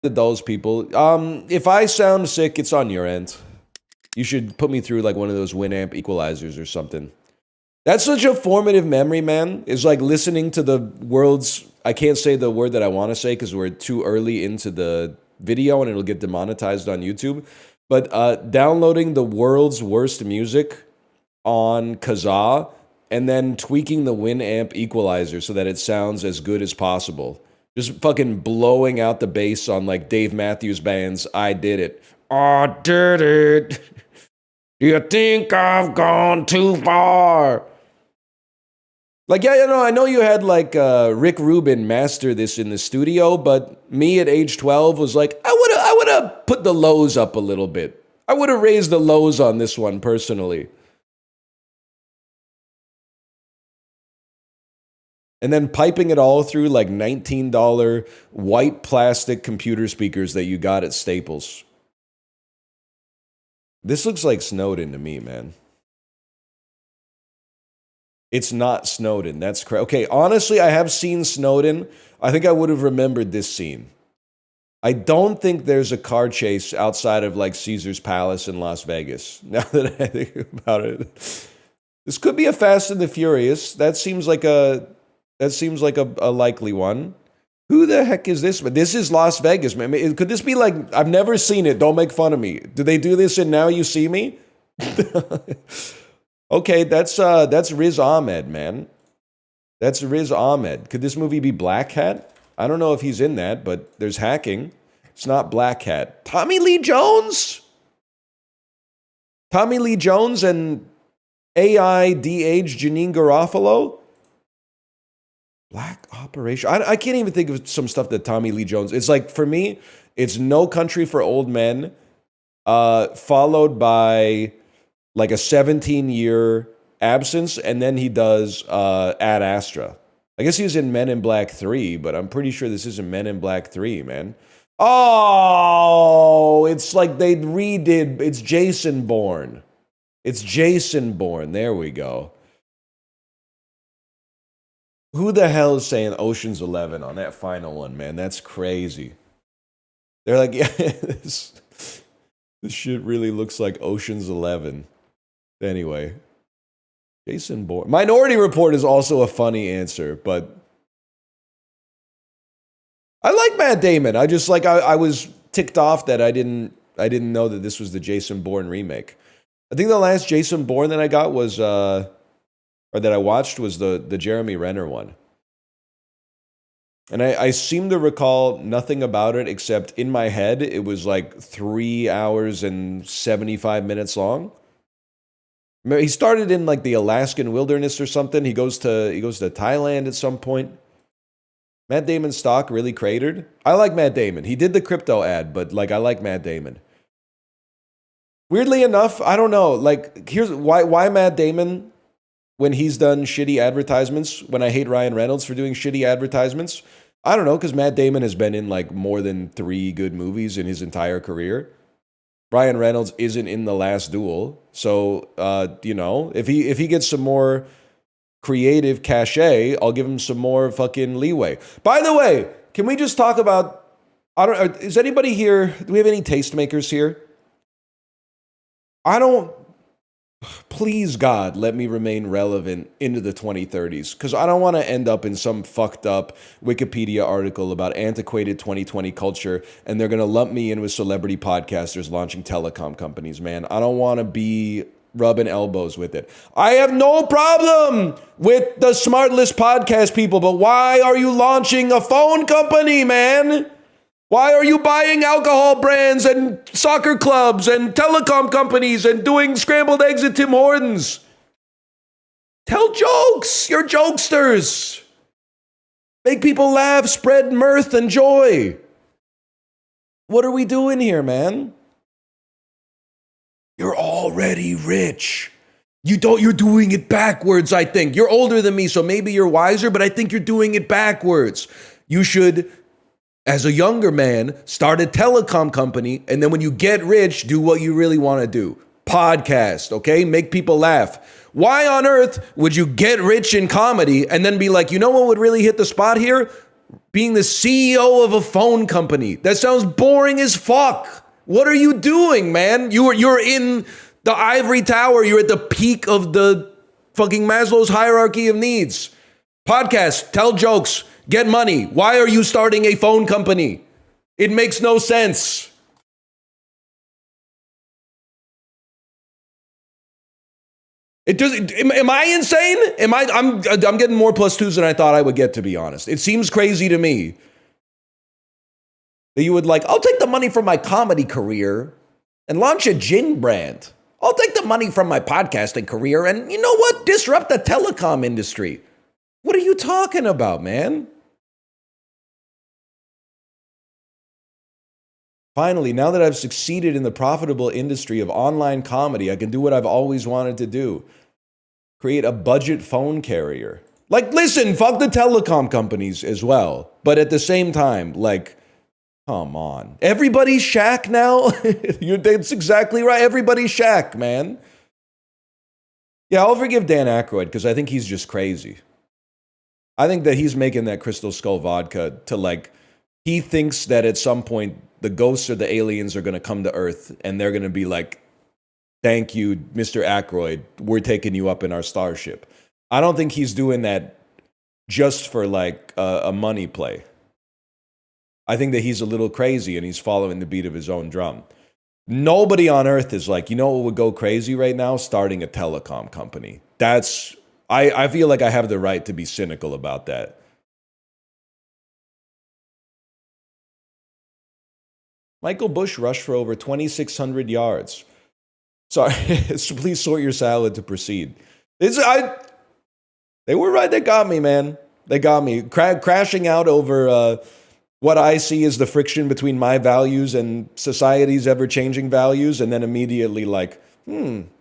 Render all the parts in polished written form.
those people. If I sound sick, it's on your end. You should put me through like one of those Winamp equalizers or something. That's such a formative memory, man. It's like listening to the world's... I can't say the word that I want to say because we're too early into the video and it'll get demonetized on YouTube. But downloading the world's worst music on Kazaa and then tweaking the Winamp equalizer so that it sounds as good as possible. Just fucking blowing out the bass on like Dave Matthews Band's I Did It. I did it. You think I've gone too far? Like, yeah, I know you had like Rick Rubin master this in the studio, but me at age 12 was like, I would have put the lows up a little bit. I would have raised the lows on this one personally. And then piping it all through like $19 white plastic computer speakers that you got at Staples. This looks like Snowden to me, man. It's not Snowden. That's correct. Okay, honestly, I have seen Snowden. I think I would have remembered this scene. I don't think there's a car chase outside of like Caesar's Palace in Las Vegas. Now that I think about it, this could be a Fast and the Furious. That seems like a likely one. Who the heck is this? But this is Las Vegas, man. Could this be like, I've never seen it. Don't make fun of me. Do they do this in Now You See Me? Okay, that's Riz Ahmed, man. That's Riz Ahmed. Could this movie be Black Hat? I don't know if he's in that, but there's hacking. It's not Black Hat. Tommy Lee Jones? Tommy Lee Jones and AI de-aged Janine Garofalo? Black Operation. I can't even think of some stuff that Tommy Lee Jones... It's like, for me, it's No Country for Old Men, followed by like a 17-year absence, and then he does Ad Astra. I guess he was in Men in Black 3, but I'm pretty sure this isn't Men in Black 3, man. Oh, it's like they redid... It's Jason Bourne. It's Jason Bourne. There we go. Who the hell is saying Ocean's 11 on that final one, man? That's crazy. They're like, yeah, this shit really looks like Ocean's 11. Anyway, Jason Bourne. Minority Report is also a funny answer, but I like Matt Damon. I just like I was ticked off that I didn't know that this was the Jason Bourne remake. I think the last Jason Bourne that I got was or that I watched was the Jeremy Renner one. And I seem to recall nothing about it except in my head it was like 3 hours and 75 minutes long. He started in like the Alaskan wilderness or something. He goes to Thailand at some point. Matt Damon's stock really cratered. I like Matt Damon. He did the crypto ad, but like I like Matt Damon. Weirdly enough, I don't know. Like here's why Matt Damon when he's done shitty advertisements, when I hate Ryan Reynolds for doing shitty advertisements. I don't know, because Matt Damon has been in like more than 3 good movies in his entire career. Ryan Reynolds isn't in The Last Duel. So, if he gets some more creative cachet, I'll give him some more fucking leeway. By the way, can we just talk about, is anybody here, do we have any tastemakers here? Please, God, let me remain relevant into the 2030s, because I don't want to end up in some fucked up Wikipedia article about antiquated 2020 culture, and they're going to lump me in with celebrity podcasters launching telecom companies, man. I don't want to be rubbing elbows with it. I have no problem with the Smartless podcast people, but why are you launching a phone company, man? Why are you buying alcohol brands and soccer clubs and telecom companies and doing scrambled eggs at Tim Hortons? Tell jokes. You're jokesters. Make people laugh, spread mirth and joy. What are we doing here, man? You're already rich. You're doing it backwards, I think. You're older than me, so maybe you're wiser, but I think you're doing it backwards. You should, as a younger man, start a telecom company, and then when you get rich, do what you really want to do. Podcast, okay? Make people laugh. Why on earth would you get rich in comedy and then be like, you know what would really hit the spot here? being the CEO of a phone company. That sounds boring as fuck. What are you doing, man? You're in the ivory tower. You're at the peak of the fucking Maslow's hierarchy of needs. Podcast, tell jokes, get money. Why are you starting a phone company? It makes no sense. It does. Am I insane? I'm getting more +2s than I thought I would get, to be honest. It seems crazy to me that you would I'll take the money from my comedy career and launch a gin brand. I'll take the money from my podcasting career and, you know what? Disrupt the telecom industry. What are you talking about, man? Finally, now that I've succeeded in the profitable industry of online comedy, I can do what I've always wanted to do. Create a budget phone carrier. Listen, fuck the telecom companies as well. But at the same time, come on. Everybody's Shaq now? That's exactly right. Everybody's Shaq, man. Yeah, I'll forgive Dan Aykroyd because I think he's just crazy. I think that he's making that Crystal Skull vodka to he thinks that at some point the ghosts or the aliens are going to come to Earth and they're going to be like, thank you, Mr. Aykroyd. We're taking you up in our starship. I don't think he's doing that just for a money play. I think that he's a little crazy and he's following the beat of his own drum. Nobody on Earth is you know what would go crazy right now? Starting a telecom company. I feel like I have the right to be cynical about that. Michael Bush rushed for over 2,600 yards. Sorry, please sort your salad to proceed. They were right. They got me, man. They got me. Crashing out over what I see as the friction between my values and society's ever-changing values, and then immediately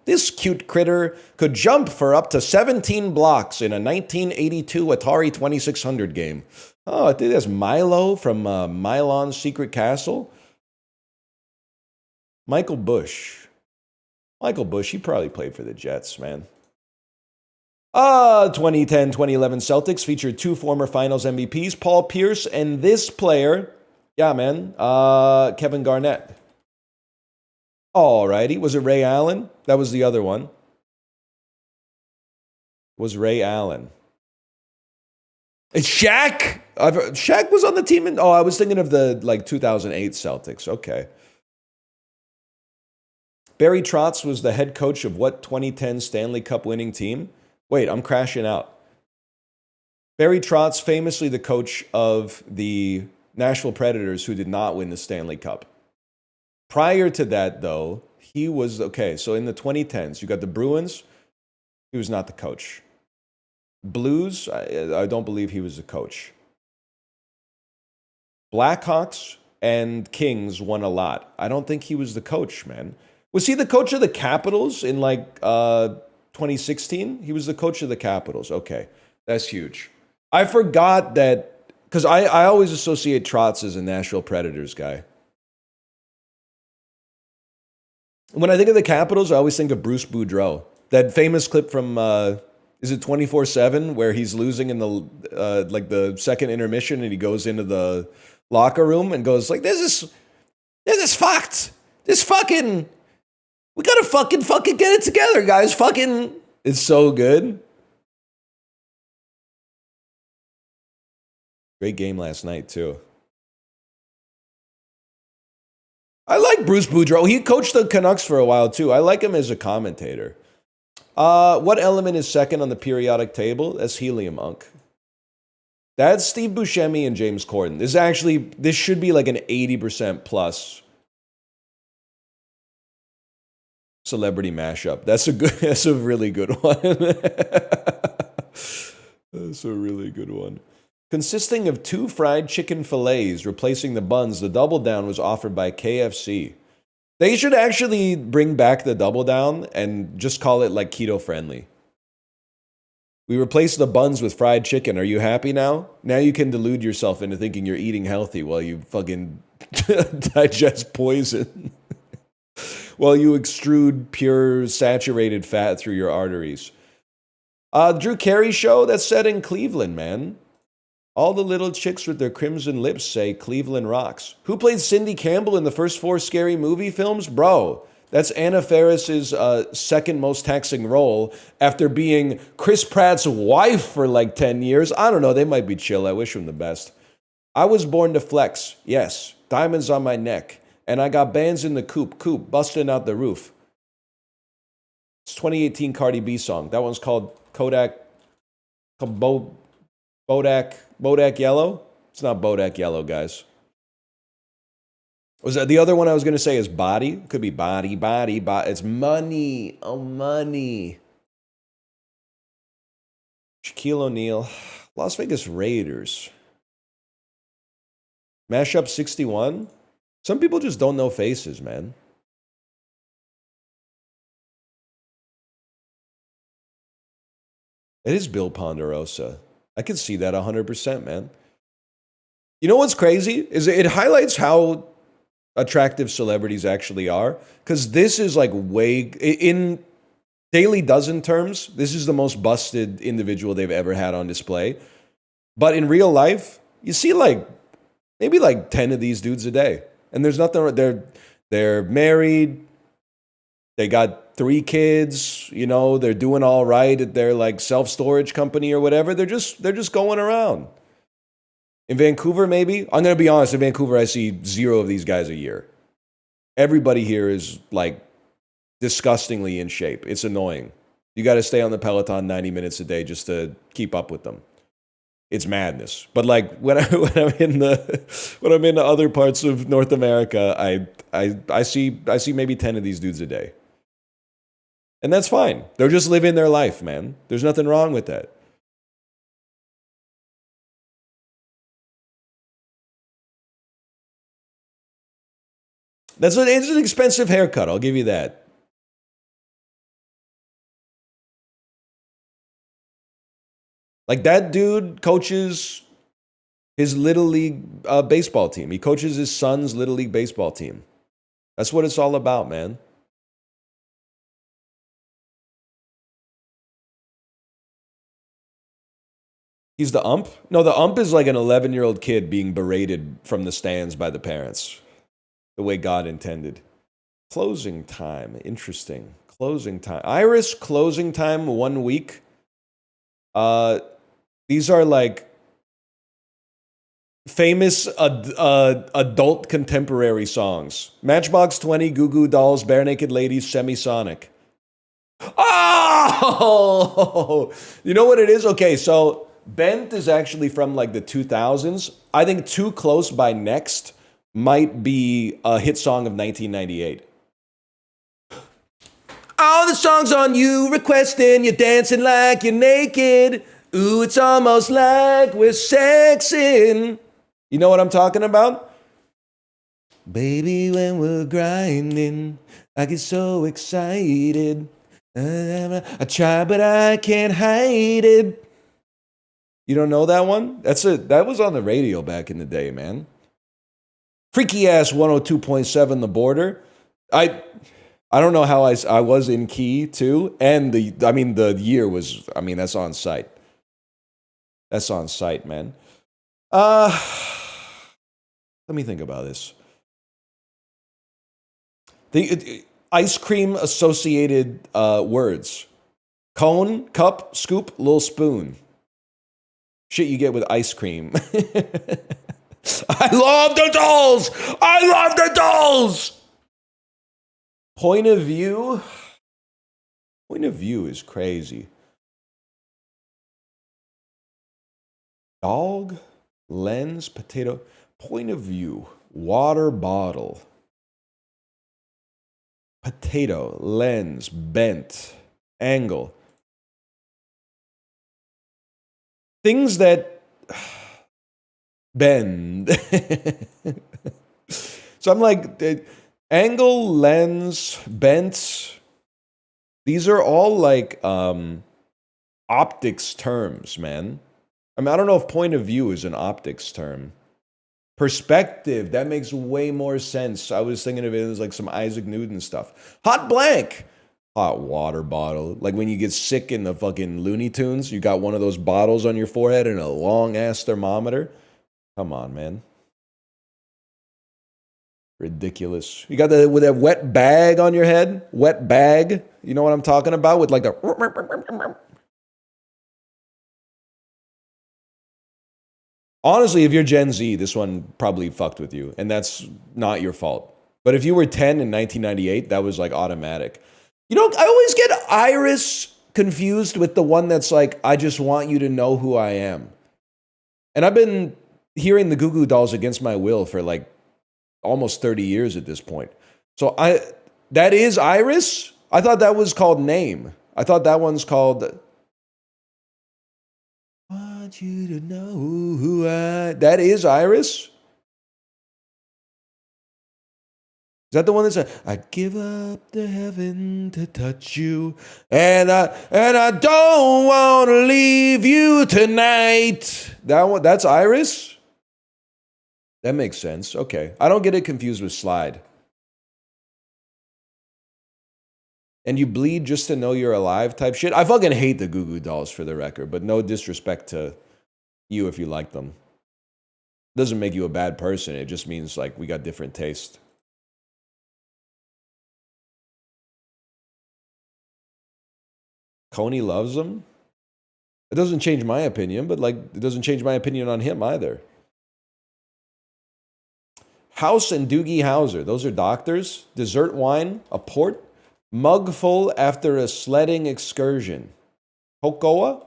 this cute critter could jump for up to 17 blocks in a 1982 Atari 2600 game. Oh, I think that's Milo from Milon's Secret Castle. Michael Bush, he probably played for the Jets, man. 2010-2011 Celtics featured 2 former finals MVPs, Paul Pierce and this player. Yeah, man. Kevin Garnett. Alrighty. Was it Ray Allen? That was the other one. Was Ray Allen. It's Shaq? Shaq was on the team I was thinking of the 2008 Celtics. Okay. Barry Trotz was the head coach of what 2010 Stanley Cup winning team? Wait, I'm crashing out. Barry Trotz, famously the coach of the Nashville Predators, who did not win the Stanley Cup. Prior to that, though, he was, so in the 2010s, you got the Bruins. He was not the coach. Blues, I don't believe he was the coach. Blackhawks and Kings won a lot. I don't think he was the coach, man. Was he the coach of the Capitals in 2016? He was the coach of the Capitals. Okay, that's huge. I forgot that, because I always associate Trotz as a Nashville Predators guy. When I think of the Capitals, I always think of Bruce Boudreau. That famous clip from, is it 24/7, where he's losing in the second intermission and he goes into the locker room and goes this is fucked. This fucking... We gotta fucking get it together, guys. It's so good. Great game last night, too. I like Bruce Boudreau. He coached the Canucks for a while, too. I like him as a commentator. What element is second on the periodic table? That's helium, Unk. That's Steve Buscemi and James Corden. This should be an 80% plus celebrity mashup. That's a really good one. That's a really good one. Consisting of 2 fried chicken fillets replacing the buns, the Double Down was offered by KFC. They should actually bring back the Double Down and just call it keto friendly. We replaced the buns with fried chicken. Are you happy now? Now you can delude yourself into thinking you're eating healthy while you fucking digest poison. While you extrude pure saturated fat through your arteries. Drew Carey show, that's set in Cleveland, man. All the little chicks with their crimson lips say Cleveland rocks. Who played Cindy Campbell in the first 4 Scary Movie films? Bro, that's Anna Faris's second most taxing role after being Chris Pratt's wife for like 10 years. I don't know, they might be chill. I wish them the best. I was born to flex, yes. Diamonds on my neck. And I got bands in the coop, busting out the roof. It's 2018 Cardi B song. That one's called Bodak Yellow? It's not Bodak Yellow, guys. Was that the other one I was going to say is Body? Could be Body. It's Money. Oh, Money. Shaquille O'Neal. Las Vegas Raiders. Mashup 61. Some people just don't know faces, man. It is Bill Ponderosa. I can see that 100%, man. You know what's crazy? Is it highlights how attractive celebrities actually are. Because this is like way... In Daily Dozen terms, this is the most busted individual they've ever had on display. But in real life, you see like... maybe like 10 of these dudes a day. And there's nothing... They're married. They got 3 kids, you know, they're doing all right at their like self-storage company or whatever. They're just going around. In Vancouver, maybe? I'm going to be honest, in Vancouver, I see 0 of these guys a year. Everybody here is like disgustingly in shape. It's annoying. You got to stay on the Peloton 90 minutes a day just to keep up with them. It's madness. But like when I'm in the other parts of North America, I see maybe 10 of these dudes a day. And that's fine. They're just living their life, man. There's nothing wrong with that. It's an expensive haircut, I'll give you that. Like that dude coaches his Little League baseball team. He coaches his son's Little League baseball team. That's what it's all about, man. He's the ump? No, the ump is like an 11-year-old kid being berated from the stands by the parents. The way God intended. Closing time. Interesting. Closing time. Iris, closing time 1 week. These are like famous adult contemporary songs. Matchbox 20, Goo Goo Dolls, Bare Naked Ladies, Semisonic. Oh! You know what it is? Okay, so Bent is actually from like the 2000s. I think Too Close by Next might be a hit song of 1998. All the songs on you requesting, you're dancing like you're naked. Ooh, it's almost like we're sexing. You know what I'm talking about? Baby, when we're grinding, I get so excited. I try, but I can't hide it. You don't know that one? That was on the radio back in the day, man. Freaky ass 102.7 The Border. I don't know how I was in key too, and the year was, that's on site. That's on site, man. Let me think about this. The ice cream associated words: cone, cup, scoop, little spoon. Shit you get with ice cream. I love the dolls! I love the dolls! Point of view? Point of view is crazy. Dog, lens, potato. Point of view. Water bottle. Potato, lens, bent, angle. Things that bend. So I'm like, angle, lens, bent. These are all like optics terms, man. I don't know if point of view is an optics term. Perspective, that makes way more sense. I was thinking of it as like some Isaac Newton stuff. Hot blank. Hot water bottle. Like when you get sick in the fucking Looney Tunes, you got one of those bottles on your forehead and a long ass thermometer. Come on, man. Ridiculous. You got with that wet bag on your head? Wet bag? You know what I'm talking about? With like the. Honestly, if you're Gen Z, this one probably fucked with you, and that's not your fault. But if you were 10 in 1998, that was like automatic. You know, I always get Iris confused with the one that's like, I just want you to know who I am. And I've been hearing the Goo Goo Dolls against my will for like almost 30 years at this point. So that is Iris? I thought that was called Name. I thought that one's called Want You to Know Who I... That is Iris? Is that the one that said, I'd give up the heaven to touch you, and I don't want to leave you tonight. That one, that's Iris? That makes sense. Okay. I don't get it confused with Slide. And you bleed just to know you're alive type shit. I fucking hate the Goo Goo Dolls for the record, but no disrespect to you if you like them. Doesn't make you a bad person. It just means like we got different taste. Coney loves them? It doesn't change my opinion, but like it doesn't change my opinion on him either. House and Doogie Howser, those are doctors. Dessert wine, a port. Mug full after a sledding excursion. Cocoa?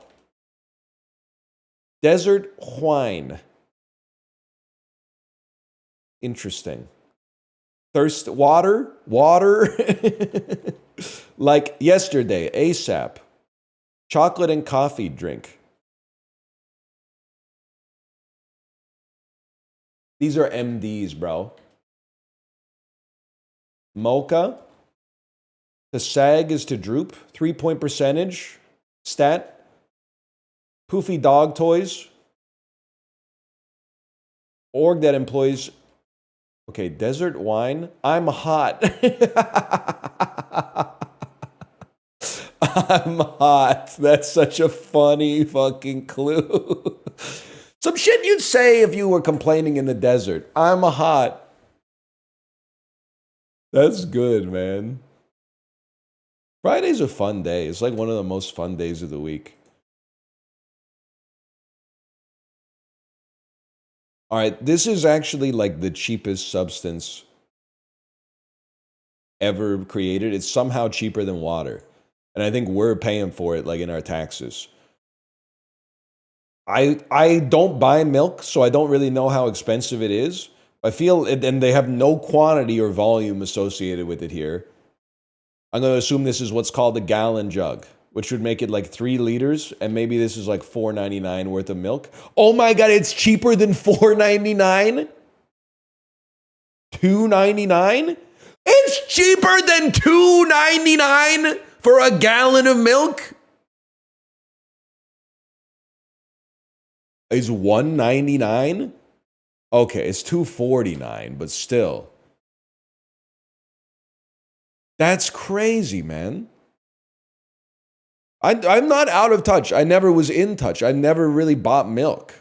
Desert wine. Interesting. Thirst water? Water? Like yesterday, ASAP. Chocolate and coffee drink. These are MDs, bro. Mocha. To sag is to droop. 3-point percentage. Stat. Poofy dog toys. Org that employs... Okay, desert wine. I'm hot. I'm hot. That's such a funny fucking clue. Some shit you'd say if you were complaining in the desert. I'm hot. That's good, man. Friday's a fun day. It's like one of the most fun days of the week. All right, this is actually like the cheapest substance ever created. It's somehow cheaper than water. And I think we're paying for it like in our taxes. I don't buy milk, so I don't really know how expensive it is. I feel, and they have no quantity or volume associated with it here. I'm going to assume this is what's called a gallon jug, which would make it like 3 liters, and maybe this is like $4.99 worth of milk. Oh my God, it's cheaper than $4.99? $2.99? It's cheaper than $2.99 for a gallon of milk? Is $1.99? Okay, it's $2.49, but still. That's crazy, man. I'm not out of touch. I never was in touch. I never really bought milk.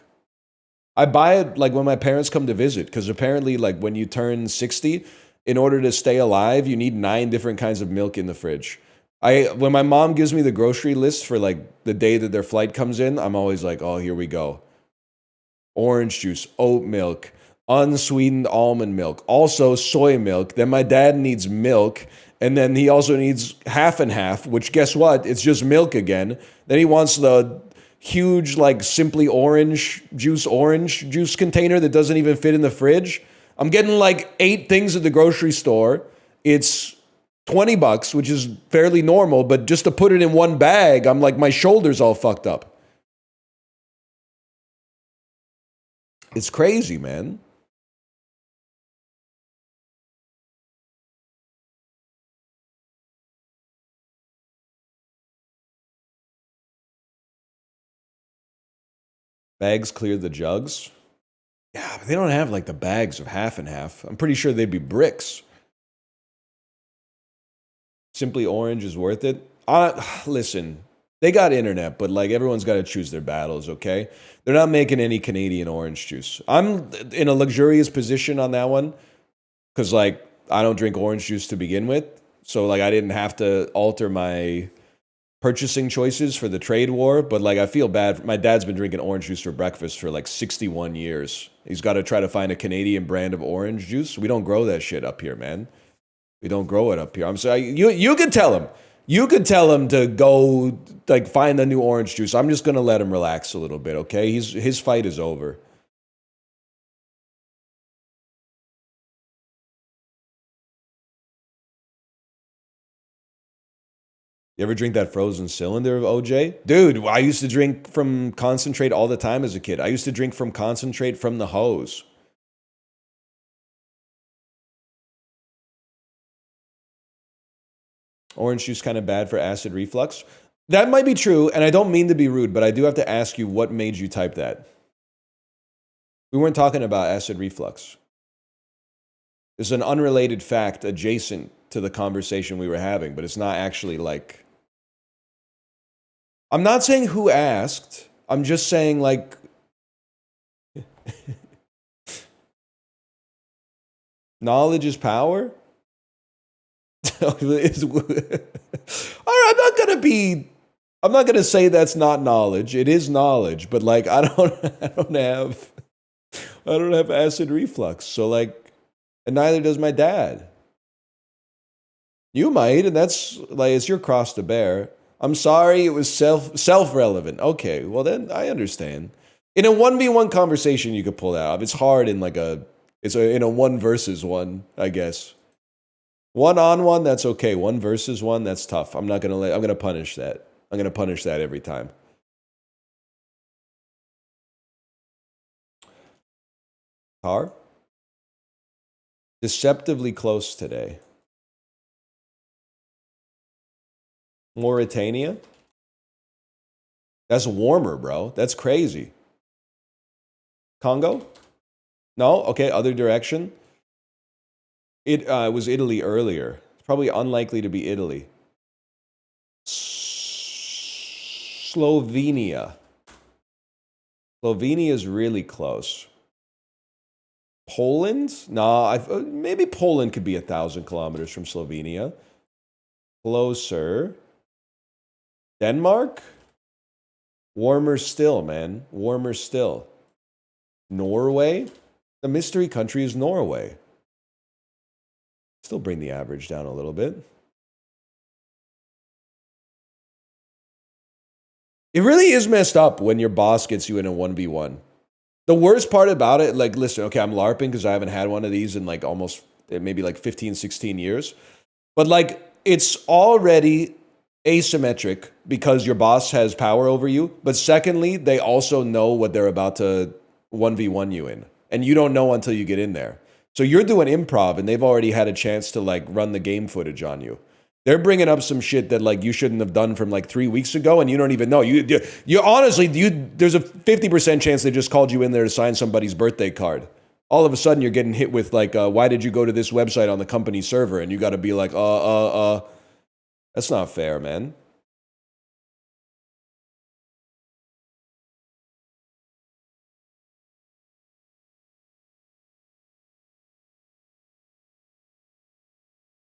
I buy it like when my parents come to visit, because apparently like when you turn 60, in order to stay alive, you need 9 different kinds of milk in the fridge. When my mom gives me the grocery list for like the day that their flight comes in, I'm always like, oh, here we go. Orange juice, oat milk, unsweetened almond milk, also soy milk. Then my dad needs milk. And then he also needs half and half, which guess what? It's just milk again. Then he wants the huge, like, Simply orange juice container that doesn't even fit in the fridge. I'm getting like 8 things at the grocery store. It's $20, which is fairly normal, but just to put it in one bag, I'm like, my shoulder's all fucked up. It's crazy, man. Bags clear the jugs. Yeah, but they don't have like the bags of half and half. I'm pretty sure they'd be bricks. Simply Orange is worth it. Listen, they got internet, but like everyone's got to choose their battles, okay? They're not making any Canadian orange juice. I'm in a luxurious position on that one because like I don't drink orange juice to begin with. So like I didn't have to alter my purchasing choices for the trade war, but like I feel bad. My dad's been drinking orange juice for breakfast for like 61 years. He's got to try to find a Canadian brand of orange juice. We don't grow that shit up here, man. We don't grow it up here. I'm sorry. You could tell him. You could tell him to go like find a new orange juice. I'm just gonna let him relax a little bit, okay? His fight is over. You ever drink that frozen cylinder of OJ? Dude, I used to drink from concentrate all the time as a kid. I used to drink from concentrate from the hose. Orange juice kind of bad for acid reflux. That might be true, and I don't mean to be rude, but I do have to ask you what made you type that. We weren't talking about acid reflux. It's an unrelated fact adjacent to the conversation we were having, but it's not actually like... I'm not saying who asked. I'm just saying like... Knowledge is power? All right, I'm not gonna say that's not knowledge. It is knowledge, but like I don't have acid reflux. So like, and neither does my dad. You might, and that's like it's your cross to bear. I'm sorry, it was self-relevant. Okay, well then I understand. In a 1v1 conversation, you could pull that off. It's hard in like in a 1 versus 1, I guess. 1-on-1, that's okay. 1 versus 1, that's tough. I'm gonna punish that. I'm gonna punish that every time. Car? Deceptively close today. Mauritania? That's warmer, bro. That's crazy. Congo? No? Okay, other direction. It was Italy earlier. It's probably unlikely to be Italy. Slovenia. Slovenia is really close. Poland? No, maybe Poland could be 1,000 kilometers from Slovenia. Closer. Denmark? Warmer still, man. Warmer still. Norway? The mystery country is Norway. Still bring the average down a little bit. It really is messed up when your boss gets you in a 1v1. The worst part about it, like, listen, okay, I'm LARPing because I haven't had one of these in like almost, maybe like 15, 16 years. But like, it's already asymmetric because your boss has power over you. But secondly, they also know what they're about to 1v1 you in. And you don't know until you get in there. So you're doing improv and they've already had a chance to like run the game footage on you. They're bringing up some shit that like you shouldn't have done from like 3 weeks ago, and you don't even know. You honestly, there's a 50% chance they just called you in there to sign somebody's birthday card. All of a sudden, you're getting hit with like, why did you go to this website on the company server? And you got to be like, that's not fair, man.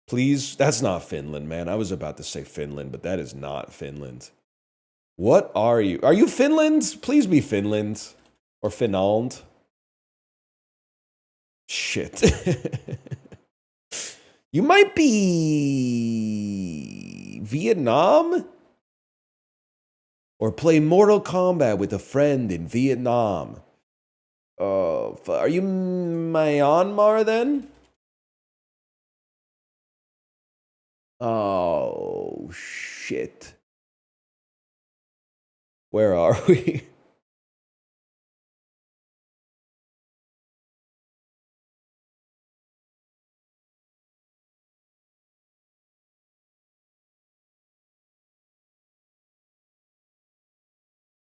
Please, that's not Finland, man. I was about to say Finland, but that is not Finland. What are you? Are you Finland? Please be Finland. Or Finland. Shit. You might be Vietnam? Or play Mortal Kombat with a friend in Vietnam. Oh, are you Myanmar then? Oh, shit. Where are we?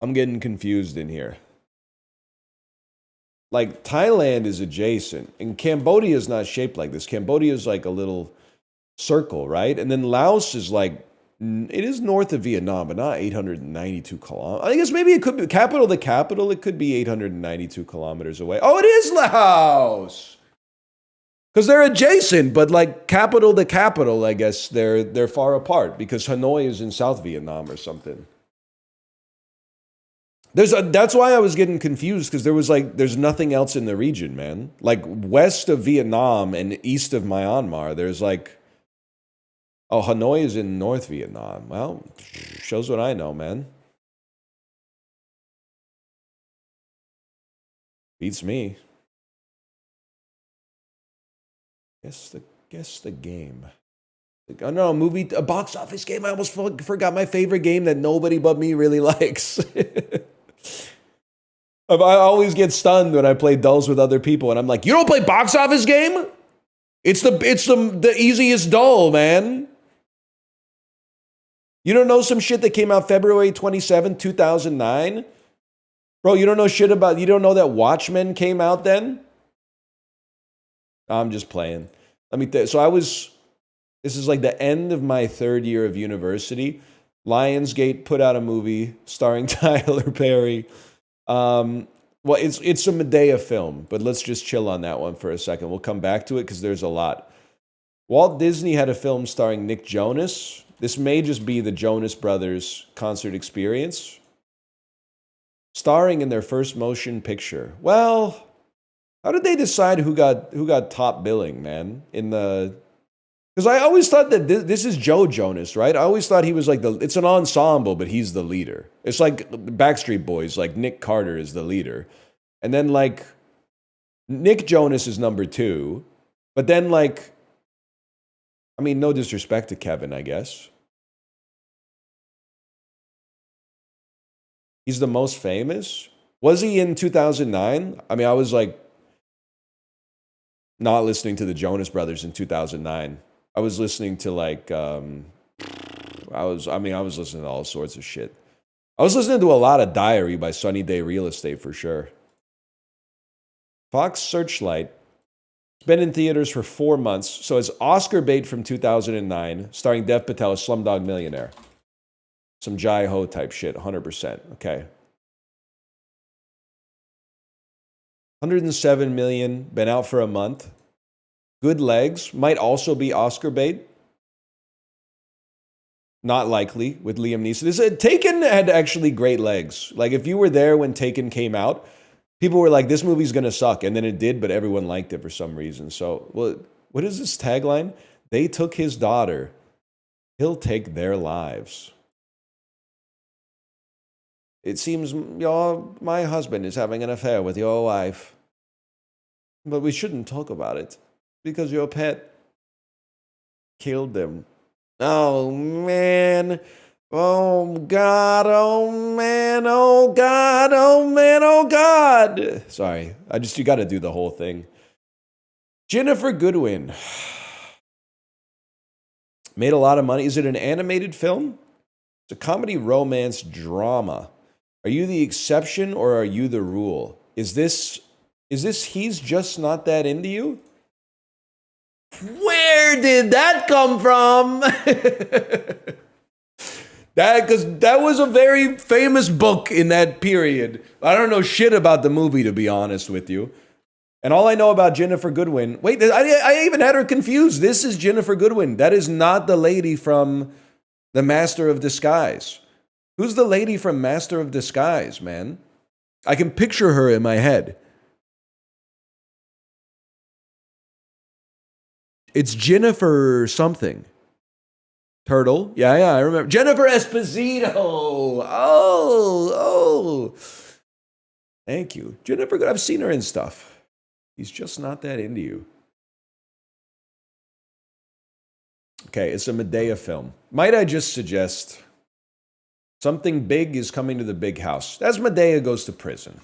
I'm getting confused in here. Like, Thailand is adjacent, and Cambodia is not shaped like this. Cambodia is like a little... circle, right? And then Laos is like, it is north of Vietnam, but not 892 kilometers. I guess maybe it could be capital to capital. It could be 892 kilometers away. Oh, it is Laos. Because they're adjacent, but like capital to capital, I guess they're far apart because Hanoi is in South Vietnam or something. That's why I was getting confused because there's nothing else in the region, man. Like west of Vietnam and east of Myanmar, there's like, oh, Hanoi is in North Vietnam. Well, shows what I know, man. Beats me. Guess the game. Oh no, a box office game. I almost forgot my favorite game that nobody but me really likes. I always get stunned when I play dulls with other people, and I'm like, "You don't play box office game? It's the easiest dull, man. You don't know some shit that came out February 27, 2009? Bro, you don't know that Watchmen came out then? I'm just playing. This is like the end of my third year of university. Lionsgate put out a movie starring Tyler Perry. Well, it's a Medea film, but let's just chill on that one for a second. We'll come back to it because there's a lot. Walt Disney had a film starring Nick Jonas. This may just be the Jonas Brothers concert experience. Starring in their first motion picture. Well, how did they decide who got top billing, man? Because I always thought that this is Joe Jonas, right? I always thought he was like it's an ensemble, but he's the leader. It's like Backstreet Boys, like Nick Carter is the leader. And then like Nick Jonas is number 2. But then like, I mean, no disrespect to Kevin, I guess. He's the most famous? Was he in 2009? I mean, I was like not listening to the Jonas Brothers in 2009. I was listening to like I was listening to all sorts of shit. I was listening to a lot of Diary by Sunny Day Real Estate for sure. Fox Searchlight. It's been in theaters for 4 months, so it's Oscar bait from 2009, starring Dev Patel as Slumdog Millionaire. Some Jai Ho type shit, 100%. Okay. 107 million, been out for a month. Good legs, might also be Oscar bait. Not likely with Liam Neeson. Taken had actually great legs. Like if you were there when Taken came out, people were like, this movie's gonna suck. And then it did, but everyone liked it for some reason. So, what is this tagline? They took his daughter. He'll take their lives. It seems my husband is having an affair with your wife. But we shouldn't talk about it because your pet killed them. Oh, man. Oh, God. Oh, man. Oh, God. Oh, man. Oh, God. Sorry. You got to do the whole thing. Jennifer Goodwin. Made a lot of money. Is it an animated film? It's a comedy, romance, drama. Are you the exception or are you the rule? Is this He's Just Not That Into You? Where did that come from? That was a very famous book in that period. I don't know shit about the movie, to be honest with you. And all I know about Jennifer Goodwin, wait, I even had her confused. This is Jennifer Goodwin. That is not the lady from The Master of Disguise. Who's the lady from Master of Disguise, man? I can picture her in my head. It's Jennifer something. Turtle. Yeah, I remember. Jennifer Esposito. Oh. Thank you. Jennifer, I've seen her in stuff. He's Just Not That Into You. Okay, it's a Medea film. Might I just suggest something big is coming to the big house. As Medea goes to prison.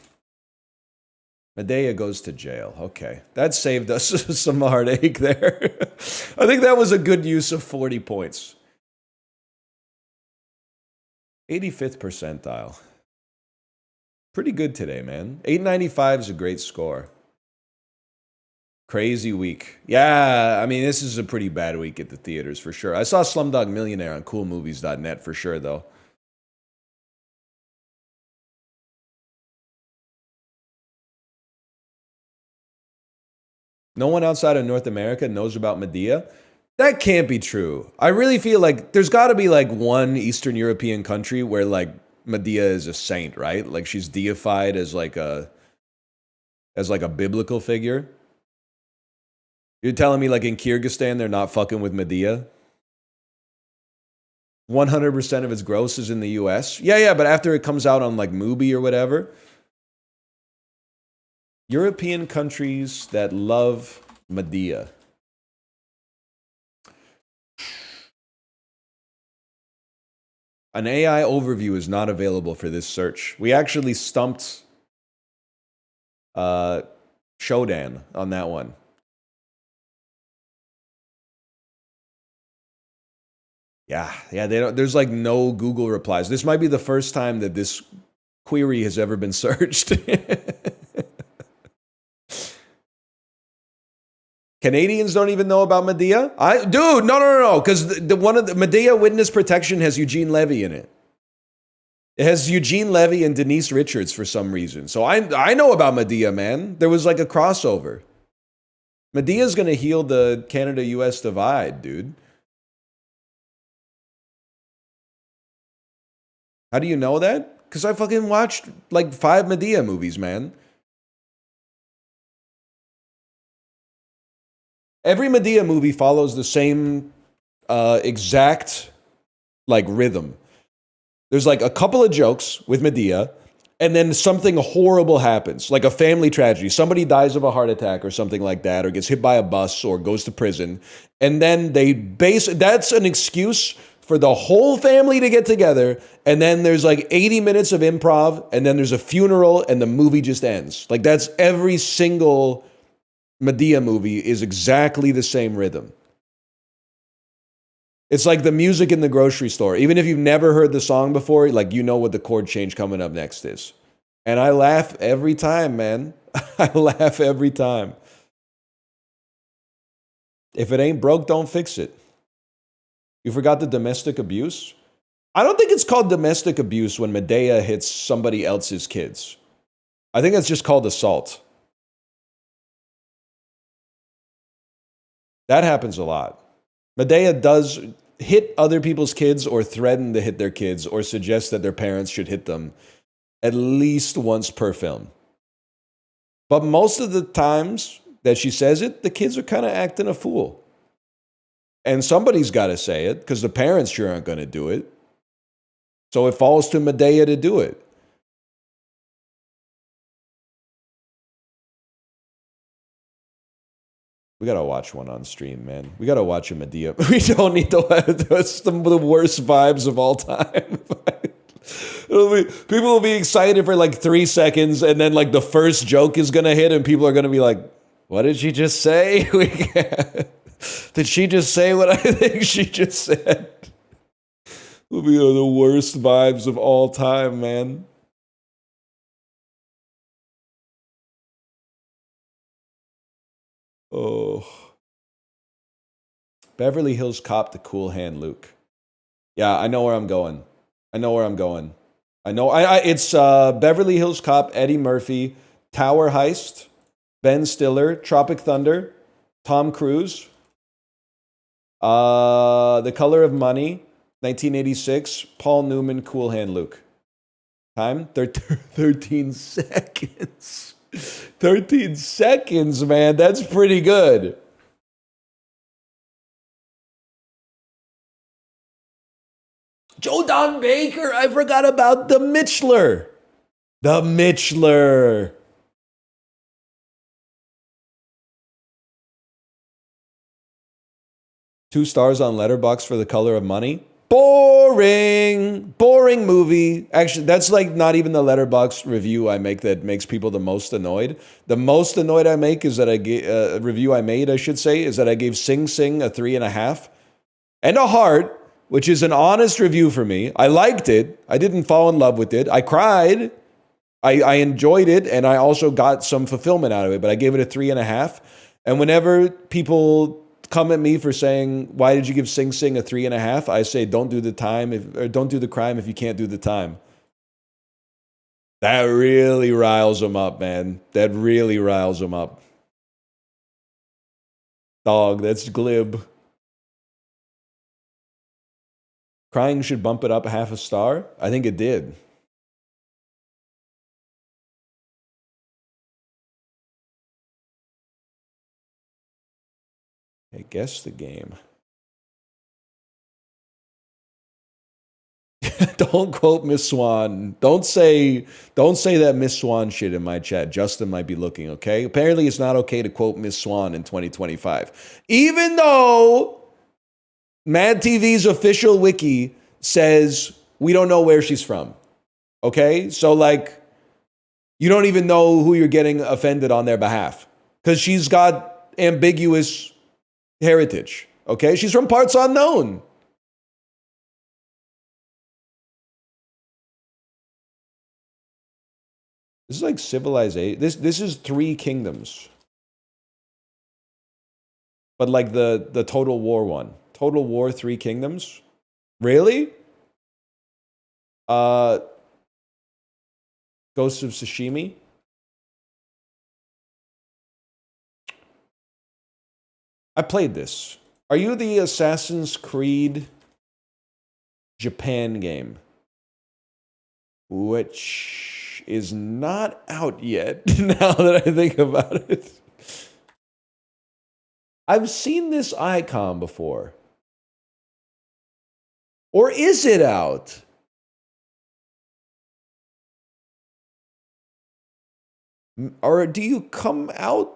Medea goes to jail. Okay, that saved us some heartache there. I think that was a good use of 40 points. 85th percentile. Pretty good today, man. 895 is a great score. Crazy week. Yeah, I mean, this is a pretty bad week at the theaters for sure. I saw Slumdog Millionaire on coolmovies.net for sure, though. No one outside of North America knows about Medea? That can't be true. I really feel like there's got to be like one Eastern European country where like Medea is a saint, right? Like she's deified as like a biblical figure. You're telling me like in Kyrgyzstan they're not fucking with Medea? 100% of its gross is in the US? Yeah, but after it comes out on like Mubi or whatever. European countries that love Medea. An AI overview is not available for this search. We actually stumped Shodan on that one. Yeah, they don't, there's like no Google replies. This might be the first time that this query has ever been searched. Canadians don't even know about Medea? Dude, no, because one of the Medea Witness Protection has Eugene Levy in it. It has Eugene Levy and Denise Richards for some reason. So I know about Medea, man. There was like a crossover. Medea's gonna heal the Canada-US divide, dude. How do you know that? Because I fucking watched like 5 Medea movies, man. Every Medea movie follows the same exact like rhythm. There's like a couple of jokes with Medea, and then something horrible happens, like a family tragedy. Somebody dies of a heart attack or something like that, or gets hit by a bus or goes to prison. And then that's an excuse for the whole family to get together, and then there's like 80 minutes of improv, and then there's a funeral, and the movie just ends. Like that's every single Medea movie is exactly the same rhythm. It's like the music in the grocery store. Even if you've never heard the song before, like you know what the chord change coming up next is. And I laugh every time, man. I laugh every time. If it ain't broke, don't fix it. You forgot the domestic abuse? I don't think it's called domestic abuse when Medea hits somebody else's kids. I think that's just called assault. That happens a lot. Medea does hit other people's kids or threaten to hit their kids or suggest that their parents should hit them at least once per film. But most of the times that she says it, the kids are kind of acting a fool. And somebody's got to say it because the parents sure aren't going to do it. So it falls to Medea to do it. We got to watch one on stream, man. We got to watch a Medea. We don't need to watch. That's the worst vibes of all time. People will be excited for like 3 seconds, and then like the first joke is going to hit, and people are going to be like, what did she just say? Did she just say what I think she just said? Will be the worst vibes of all time, man. Oh. Beverly Hills Cop, the cool hand Luke. Yeah, I know where I'm going. I know it's Beverly Hills Cop, Eddie Murphy, Tower Heist, Ben Stiller, Tropic Thunder, Tom Cruise, The Color of Money, 1986, Paul Newman, Cool Hand Luke. Time? 13 seconds. 13 seconds, man. That's pretty good. Joe Don Baker. I forgot about the Mitchler. The Mitchler. Two stars on Letterboxd for The Color of Money. Boring movie. Actually, that's like not even the Letterboxd review I make that makes people the most annoyed. The most annoyed I make is that review I made, I should say, is that I gave Sing Sing a 3.5 and a heart, which is an honest review for me. I liked it. I didn't fall in love with it. I cried. I enjoyed it, and I also got some fulfillment out of it, but I gave it a 3.5. And whenever people come at me for saying, why did you give Sing Sing a 3.5? I say, don't do the crime if you can't do the time. That really riles them up, man. That really riles them up. Dog, that's glib. Crying should bump it up 0.5 star? I think it did. Hey, guess the game. Don't quote Miss Swan. Don't say that Miss Swan shit in my chat. Justin might be looking, okay? Apparently it's not okay to quote Miss Swan in 2025. Even though Mad TV's official wiki says we don't know where she's from. Okay? So like you don't even know who you're getting offended on their behalf cuz she's got ambiguous heritage. Okay? She's from parts unknown. This is like civilization. This is 3 kingdoms. But like the Total War one. Total War 3 kingdoms? Really? Ghosts of Tsushima? I played this. Are you the Assassin's Creed Japan game? Which is not out yet, now that I think about it. I've seen this icon before. Or is it out? Or do you come out?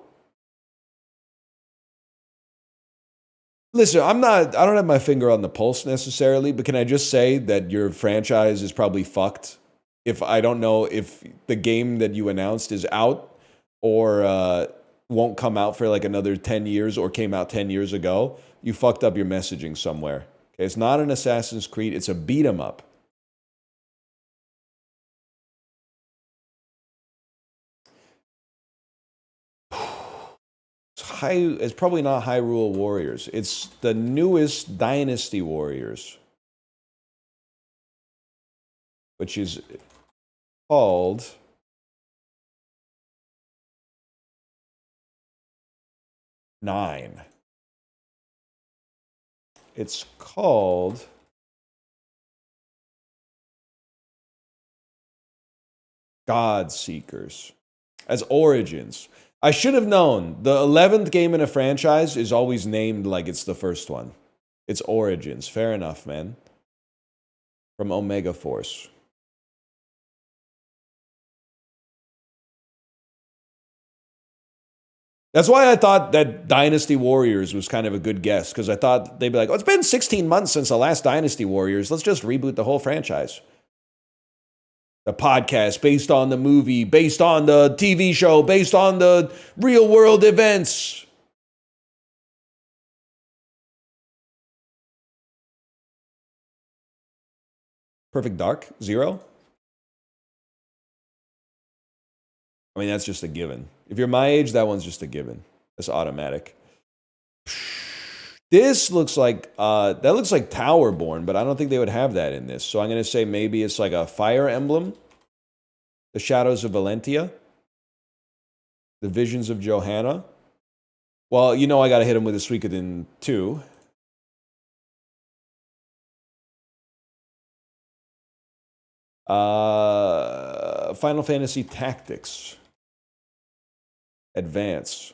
Listen, I don't have my finger on the pulse necessarily, but can I just say that your franchise is probably fucked if I don't know if the game that you announced is out or won't come out for like another 10 years or came out 10 years ago. You fucked up your messaging somewhere. Okay, it's not an Assassin's Creed, it's a beat 'em up. It's probably not Hyrule Warriors. It's the newest Dynasty Warriors, which is called Nine. It's called God Seekers as Origins. I should have known. The 11th game in a franchise is always named like it's the first one. It's Origins. Fair enough, man. From Omega Force. That's why I thought that Dynasty Warriors was kind of a good guess, because I thought they'd be like, oh, it's been 16 months since the last Dynasty Warriors. Let's just reboot the whole franchise. The podcast based on the movie, based on the TV show, based on the real world events. Perfect Dark, 0. I mean, that's just a given. If you're my age, that one's just a given. That's automatic. This looks like, that looks like Towerborn, but I don't think they would have that in this. So I'm going to say maybe it's like a Fire Emblem. The Shadows of Valentia. The Visions of Johanna. Well, you know I got to hit him with a Suikoden 2. Final Fantasy Tactics. Advance.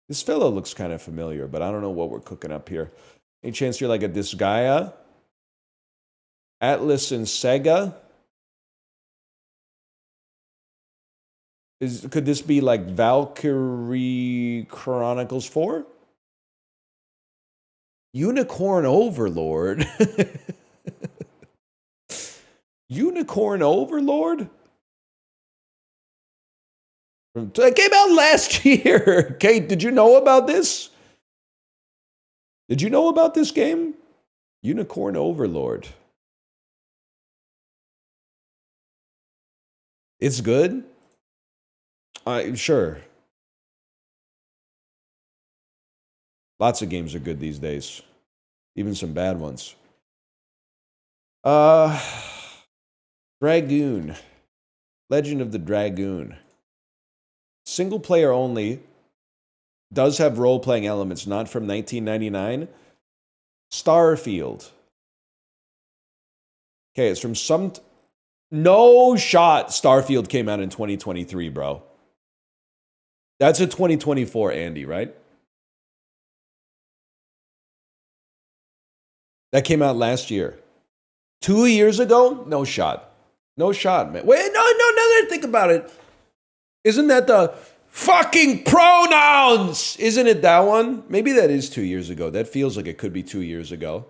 This fellow looks kind of familiar, but I don't know what we're cooking up here. Any chance you're like a Disgaea? Atlas and Sega? Could this be like Valkyrie Chronicles 4? Unicorn Overlord? Unicorn Overlord? It came out last year. Kate, did you know about this? Did you know about this game? Unicorn Overlord. It's good? Sure. Lots of games are good these days. Even some bad ones. Dragoon. Legend of the Dragoon. Single player only. Does have role-playing elements, not from 1999. Starfield. Okay, it's from some... No shot Starfield came out in 2023, bro. That's a 2024 Andy, right? That came out last year. 2 years ago? No shot. No shot, man. Wait, no, now that I think about it. Isn't that the fucking pronouns? Isn't it that one? Maybe that is 2 years ago. That feels like it could be 2 years ago.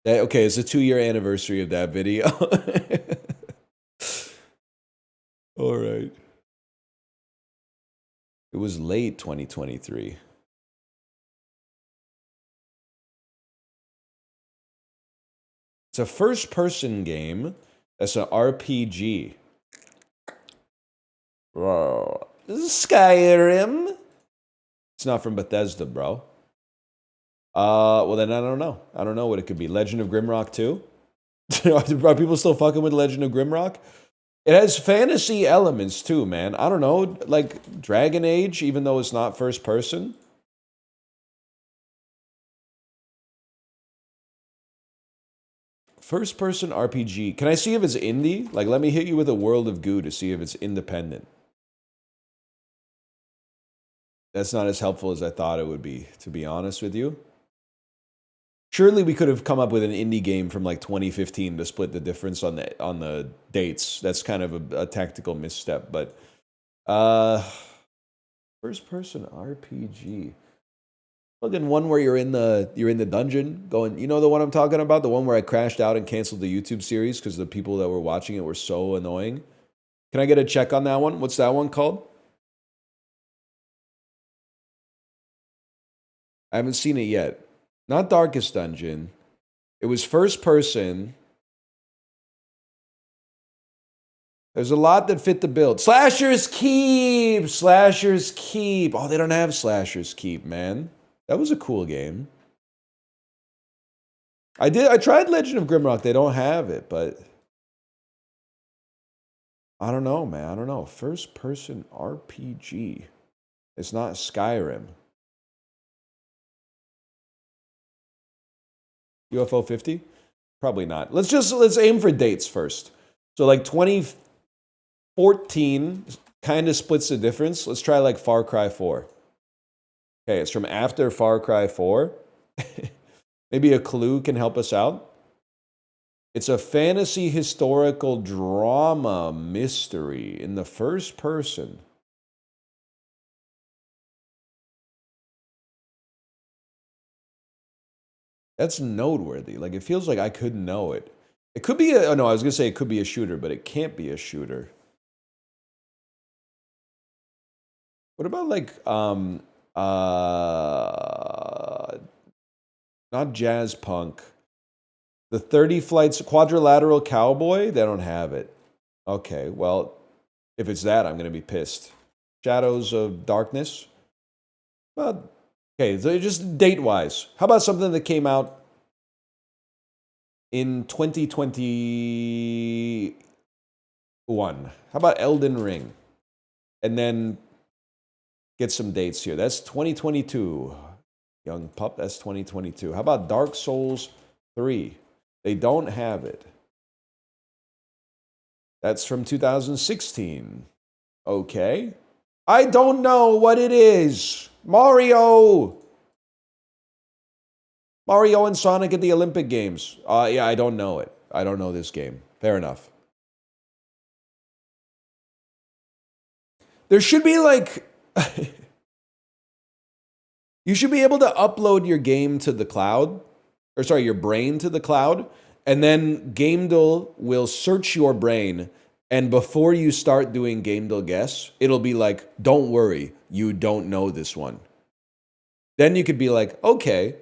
Okay, it's a 2-year anniversary of that video. All right. It was late 2023. It's a first-person game. That's an RPG. Whoa. This is Skyrim. It's not from Bethesda, bro. Well, then I don't know. I don't know what it could be. Legend of Grimrock 2? Are people still fucking with Legend of Grimrock? It has fantasy elements, too, man. I don't know. Like Dragon Age, even though it's not first person. First person RPG. Can I see if it's indie? Like, let me hit you with a World of Goo to see if it's independent. That's not as helpful as I thought it would be, to be honest with you. Surely we could have come up with an indie game from like 2015 to split the difference on the dates. That's kind of a tactical misstep, but first person RPG. Fucking one where you're in the dungeon going, you know the one I'm talking about? The one where I crashed out and canceled the YouTube series because the people that were watching it were so annoying. Can I get a check on that one? What's that one called? I haven't seen it yet. Not Darkest Dungeon. It was first person. There's a lot that fit the build. Slashers Keep! Slashers Keep! Oh, they don't have Slashers Keep, man. That was a cool game. I tried Legend of Grimrock. They don't have it, but... I don't know, man. I don't know. First person RPG. It's not Skyrim. UFO 50? Probably not. Let's aim for dates first. So like 2014 kind of splits the difference. Let's try like Far Cry 4. Okay, it's from after Far Cry 4. Maybe a clue can help us out. It's a fantasy historical drama mystery in the first person. That's noteworthy. Like, it feels like I could know it. It could be no, I was going to say it could be a shooter, but it can't be a shooter. What about, like, not jazz punk. The 30 Flights Quadrilateral Cowboy? They don't have it. Okay, well, if it's that, I'm going to be pissed. Shadows of Darkness? Well, okay, so just date-wise. How about something that came out in 2021? How about Elden Ring? And then get some dates here. That's 2022. Young pup, that's 2022. How about Dark Souls 3? They don't have it. That's from 2016. Okay. I don't know what it is. Mario and Sonic at the Olympic Games. Yeah, I don't know it. I don't know this game. Fair enough. There should be like... You should be able to upload your game to the cloud. Or sorry, your brain to the cloud. And then Gamedle will search your brain. And before you start doing Gamedle guess, it'll be like, don't worry, you don't know this one. Then you could be like, okay,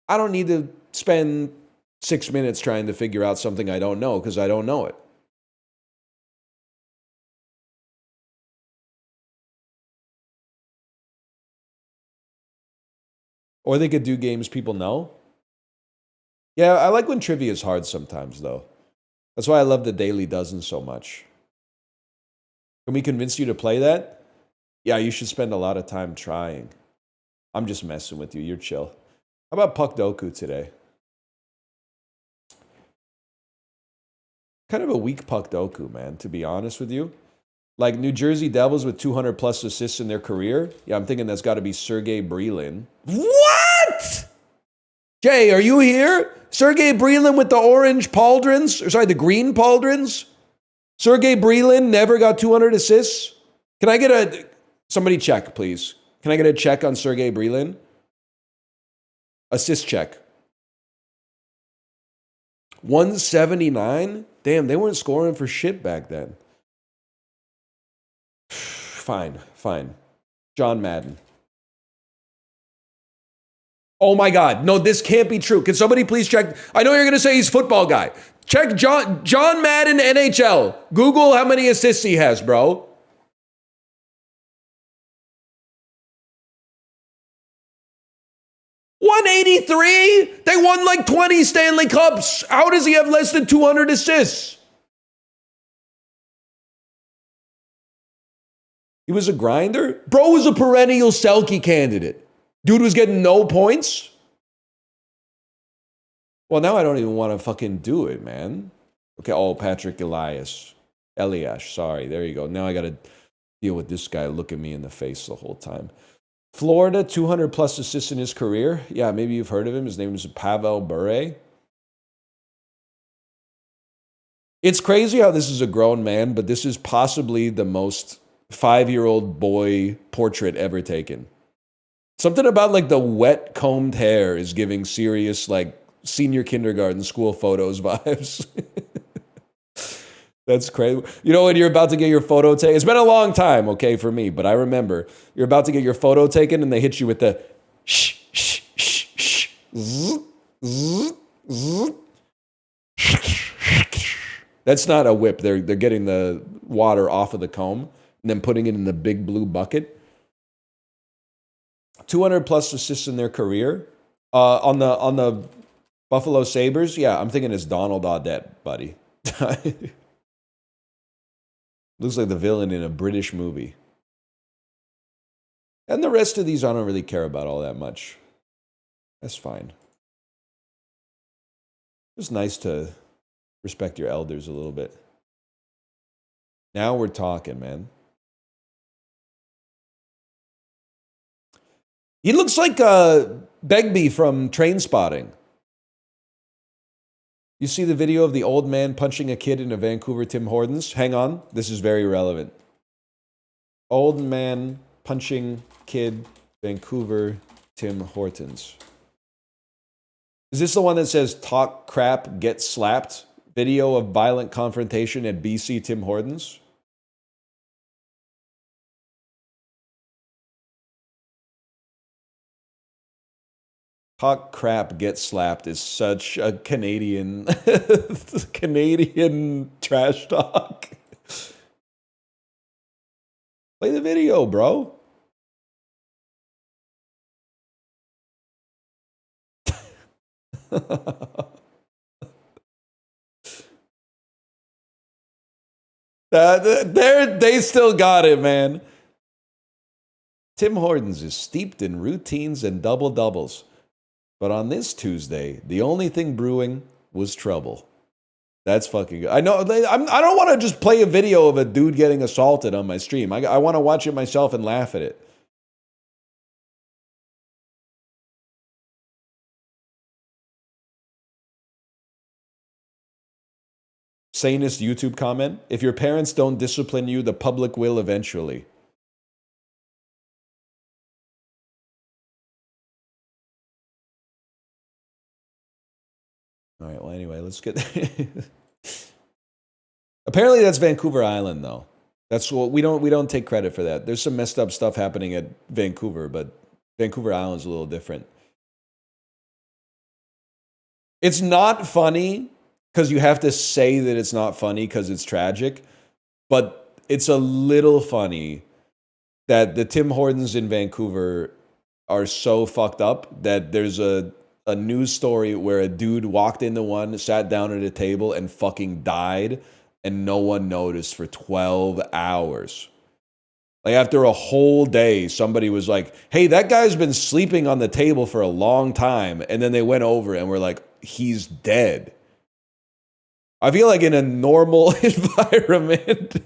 I don't need to spend 6 minutes trying to figure out something I don't know because I don't know it. Or they could do games people know. Yeah, I like when trivia is hard sometimes, though. That's why I love the Daily Dozen so much. Can we convince you to play that? Yeah, you should spend a lot of time trying. I'm just messing with you. You're chill. How about Puckdoku today? Kind of a weak Puckdoku, man, to be honest with you. Like New Jersey Devils with 200 plus assists in their career. Yeah, I'm thinking that's got to be Sergei Brylin. What? Jay, are you here? Sergei Brylin with the orange pauldrons? Or sorry, the green pauldrons? Sergei Brylin never got 200 assists? Can I get a... Somebody check, please. Can I get a check on Sergei Brylin? Assist check. 179? Damn, they weren't scoring for shit back then. Fine. John Madden. Oh my God. No, this can't be true. Can somebody please check? I know you're going to say he's football guy. Check John Madden NHL. Google how many assists he has, bro. $183? They won like 20 Stanley Cups. How does he have less than 200 assists? He was a grinder? Bro was a perennial Selke candidate. Dude was getting no points? Well, now I don't even want to fucking do it, man. Okay, oh, Patrick Eliash, sorry. There you go. Now I got to deal with this guy looking me in the face the whole time. Florida, 200 plus assists in his career. Yeah, maybe you've heard of him. His name is Pavel Bure. It's crazy how this is a grown man, but this is possibly the most 5-year-old boy portrait ever taken. Something about like the wet combed hair is giving serious like senior kindergarten school photos vibes. That's crazy. You know when you're about to get your photo taken? It's been a long time, okay, for me, but I remember you're about to get your photo taken and they hit you with the shh, shh, shh, shh, zzz, zzz, zzz. That's not a whip. They're getting the water off of the comb and then putting it in the big blue bucket. 200 plus assists in their career. On the Buffalo Sabres, yeah, I'm thinking it's Donald Audette, buddy. Looks like the villain in a British movie. And the rest of these I don't really care about all that much. That's fine. It's nice to respect your elders a little bit. Now we're talking, man. He looks like Begbie from Trainspotting. You see the video of the old man punching a kid in a Vancouver Tim Hortons? Hang on, this is very relevant. Old man punching kid, Vancouver Tim Hortons. Is this the one that says talk crap, get slapped? Video of violent confrontation at BC Tim Hortons? Talk crap, get slapped is such a Canadian trash talk. Play the video, bro. They still got it, man. Tim Hortons is steeped in routines and double-doubles. But on this Tuesday, the only thing brewing was trouble. That's fucking good. I know. I don't want to just play a video of a dude getting assaulted on my stream. I want to watch it myself and laugh at it. Sanest YouTube comment. If your parents don't discipline you, the public will eventually. All right, well, anyway, let's get... Apparently that's Vancouver Island, though. That's what we don't take credit for that. There's some messed up stuff happening at Vancouver, but Vancouver Island's a little different. It's not funny because you have to say that it's not funny because it's tragic, but it's a little funny that the Tim Hortons in Vancouver are so fucked up that there's a news story where a dude walked into one, sat down at a table, and fucking died, and no one noticed for 12 hours. Like, after a whole day, somebody was like, hey, that guy's been sleeping on the table for a long time. And then they went over and were like, he's dead. I feel like in a normal environment,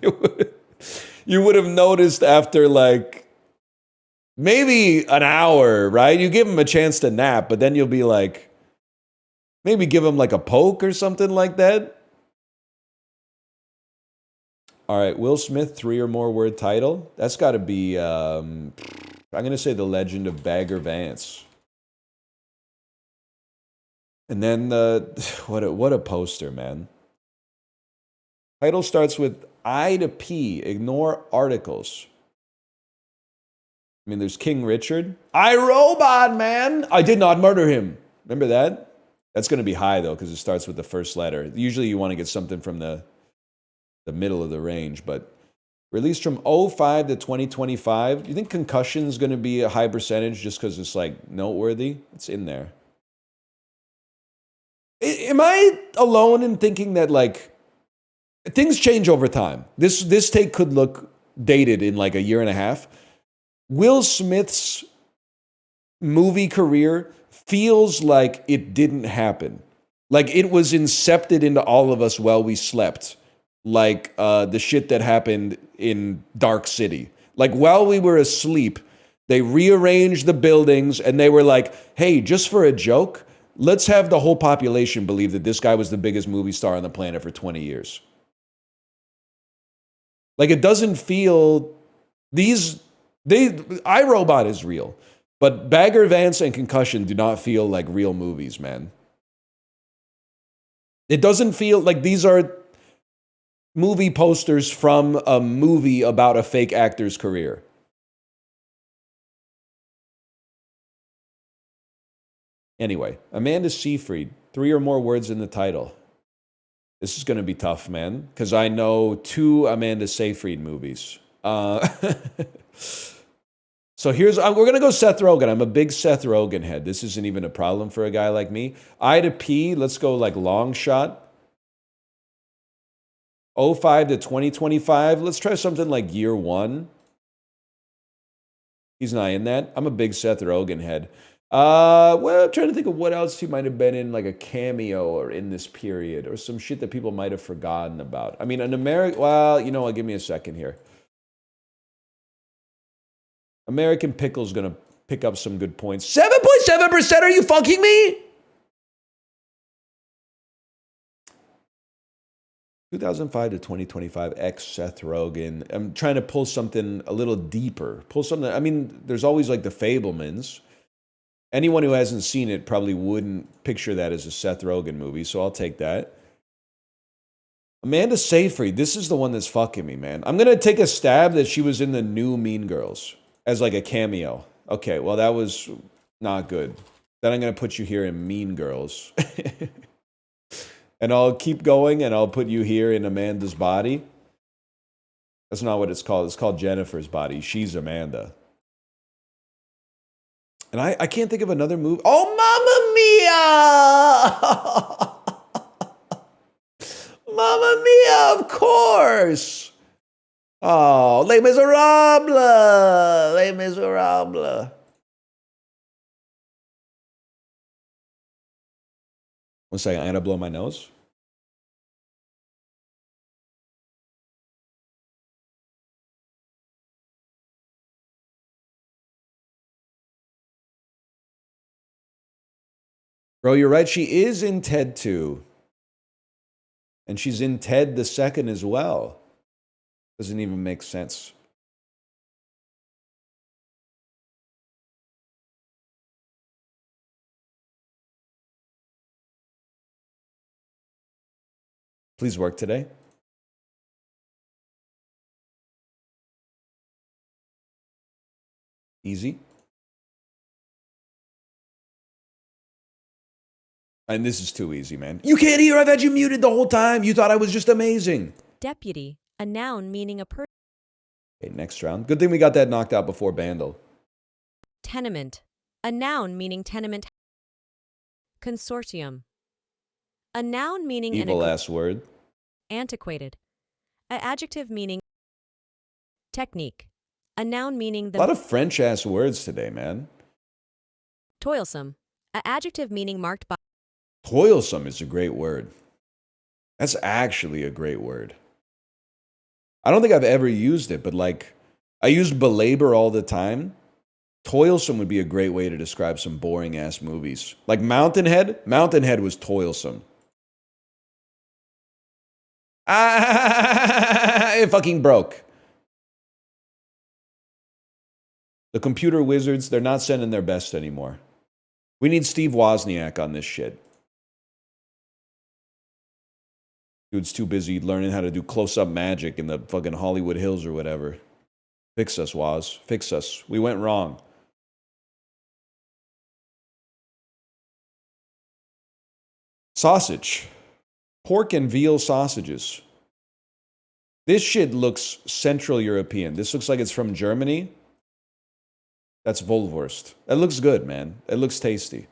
you would have noticed after like maybe an hour, right? You give him a chance to nap, but then you'll be like, maybe give him like a poke or something like that. All right, Will Smith, 3 or more word title. That's got to be, I'm going to say The Legend of Bagger Vance. And then, what a poster, man. Title starts with I to P, ignore articles. I mean, there's King Richard. I, Robot, man. I did not murder him. Remember that? That's going to be high, though, because it starts with the first letter. Usually you want to get something from the middle of the range, but released from 05 to 2025. Do you think concussion is going to be a high percentage just because it's like noteworthy? It's in there. Am I alone in thinking that like things change over time? This take could look dated in like a year and a half. Will Smith's movie career feels like it didn't happen. Like it was incepted into all of us while we slept. Like the shit that happened in Dark City. Like while we were asleep, they rearranged the buildings and they were like, hey, just for a joke, let's have the whole population believe that this guy was the biggest movie star on the planet for 20 years. Like it doesn't feel, iRobot is real, but Bagger Vance and Concussion do not feel like real movies, man. It doesn't feel like these are movie posters from a movie about a fake actor's career. Anyway, Amanda Seyfried, 3 or more words in the title. This is going to be tough, man, because I know 2 Amanda Seyfried movies. So we're going to go Seth Rogen. I'm a big Seth Rogen head. This isn't even a problem for a guy like me. I to P, let's go like long shot. 05 to 2025. Let's try something like year 1. He's not in that. I'm a big Seth Rogen head. Well, I'm trying to think of what else he might have been in, like a cameo or in this period, or some shit that people might have forgotten about. I mean, well, you know what? Give me a second here. American Pickle's going to pick up some good points. 7.7%? Are you fucking me? 2005 to 2025, ex Seth Rogen. I'm trying to pull something a little deeper. Pull something, I mean, there's always like the Fablemans. Anyone who hasn't seen it probably wouldn't picture that as a Seth Rogen movie, so I'll take that. Amanda Seyfried, this is the one that's fucking me, man. I'm going to take a stab that she was in the new Mean Girls as like a cameo. Okay, well, that was not good. Then I'm going to put you here in Mean Girls. And I'll keep going and I'll put you here in Amanda's body. That's not what it's called. It's called Jennifer's body. She's Amanda. And I can't think of another movie. Oh, Mamma Mia! Mamma Mia, of course! Oh, Les Miserables! Les Miserables. One second, I gotta blow my nose. Bro, you're right. She is in Ted 2. And she's in Ted the Second as well. Doesn't even make sense. Please work today. Easy. And this is too easy, man. You can't hear. I've had you muted the whole time. You thought I was just amazing. Deputy, a noun meaning a person. Okay, next round. Good thing we got that knocked out before Bandle. Tenement, A noun meaning tenement. Consortium. A noun meaning Evil ass word. antiquated. A adjective meaning technique. A noun meaning A lot of French ass words today, man. toilsome. A adjective meaning marked by Toilsome is a great word. That's actually a great word. I don't think I've ever used it, but like, I use belabor all the time. Toilsome would be a great way to describe some boring ass movies. Like Mountainhead. Mountainhead was toilsome. It fucking broke. The computer wizards, they're not sending their best anymore. We need Steve Wozniak on this shit. Dude's too busy learning how to do close-up magic in the fucking Hollywood Hills or whatever. Fix us, Woz. Fix us. We went wrong. Sausage. Pork and veal sausages. This shit looks Central European. This looks like it's from Germany. That's Volwurst. That looks good, man. It looks tasty.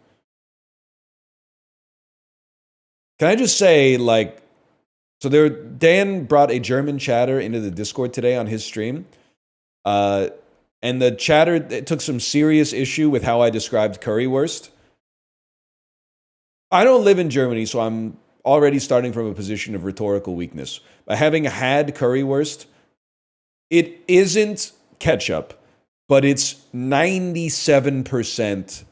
Can I just say, like, so Dan brought a German chatter into the Discord today on his stream. And the chatter took some serious issue with how I described currywurst. I don't live in Germany, so I'm already starting from a position of rhetorical weakness. By having had currywurst, it isn't ketchup, but it's 97%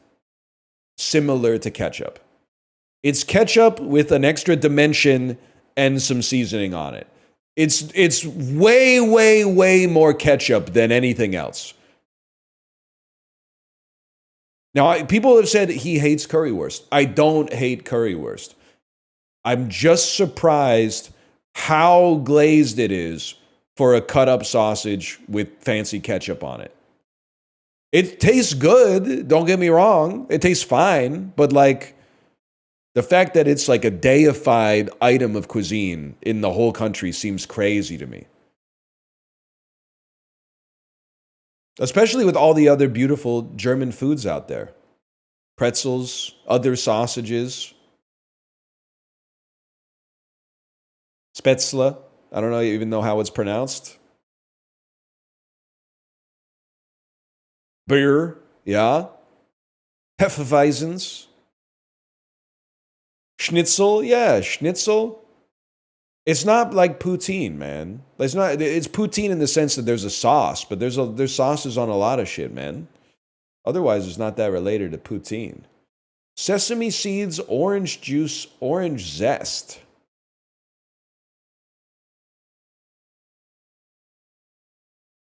similar to ketchup. It's ketchup with an extra dimension and some seasoning on it. It's way, way, way more ketchup than anything else. Now, people have said he hates currywurst. I don't hate currywurst. I'm just surprised how glazed it is for a cut-up sausage with fancy ketchup on it. It tastes good, don't get me wrong. It tastes fine, but like the fact that it's like a deified item of cuisine in the whole country seems crazy to me. Especially with all the other beautiful German foods out there. Pretzels, other sausages. Spätzle. I don't even know how it's pronounced. Beer. Yeah. Hefeweizens. Schnitzel. Yeah, schnitzel. It's not like poutine, man. It's not. It's poutine in the sense that there's a sauce, but there's sauces on a lot of shit, man. Otherwise, it's not that related to poutine. Sesame seeds, orange juice, orange zest.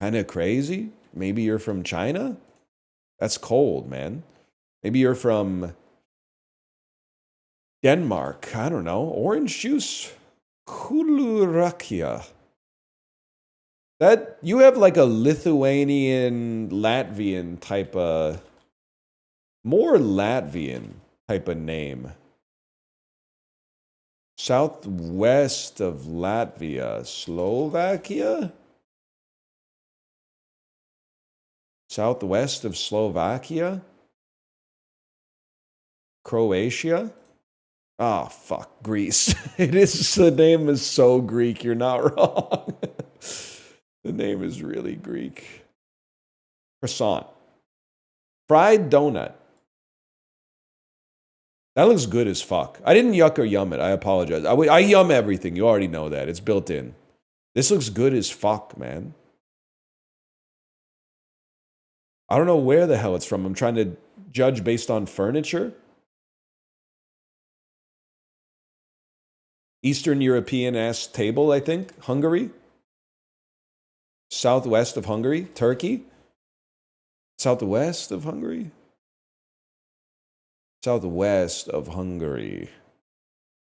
Kind of crazy. Maybe you're from China? That's cold, man. Maybe you're from Denmark. I don't know. Orange juice. Kulurakia. That you have like a Lithuanian, Latvian type of, more Latvian type of name. Southwest of Latvia, Slovakia? Southwest of Slovakia? Croatia? Oh, fuck. Greece. The name is so Greek. You're not wrong. The name is really Greek. Croissant. Fried donut. That looks good as fuck. I didn't yuck or yum it. I apologize. I yum everything. You already know that. It's built in. This looks good as fuck, man. I don't know where the hell it's from. I'm trying to judge based on furniture. Eastern European-ass table, I think. Hungary. Southwest of Hungary. Turkey. Southwest of Hungary. Southwest of Hungary.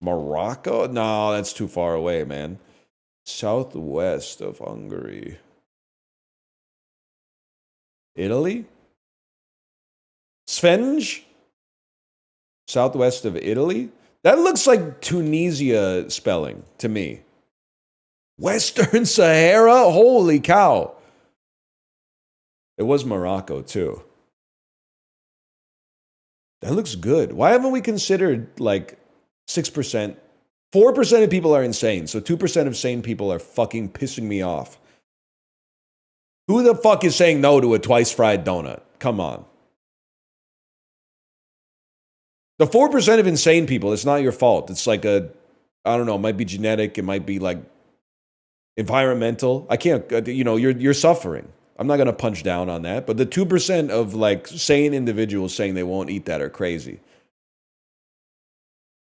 Morocco? No, that's too far away, man. Southwest of Hungary. Italy? Svenge? Southwest of Italy? That looks like Tunisia spelling to me. Western Sahara? Holy cow. It was Morocco, too. That looks good. Why haven't we considered like 6%? 4% of people are insane, so 2% of sane people are fucking pissing me off. Who the fuck is saying no to a twice fried donut? Come on. The 4% of insane people, it's not your fault. It's like I don't know, it might be genetic, it might be like environmental. I can't, you're suffering. I'm not going to punch down on that, but the 2% of like sane individuals saying they won't eat that are crazy.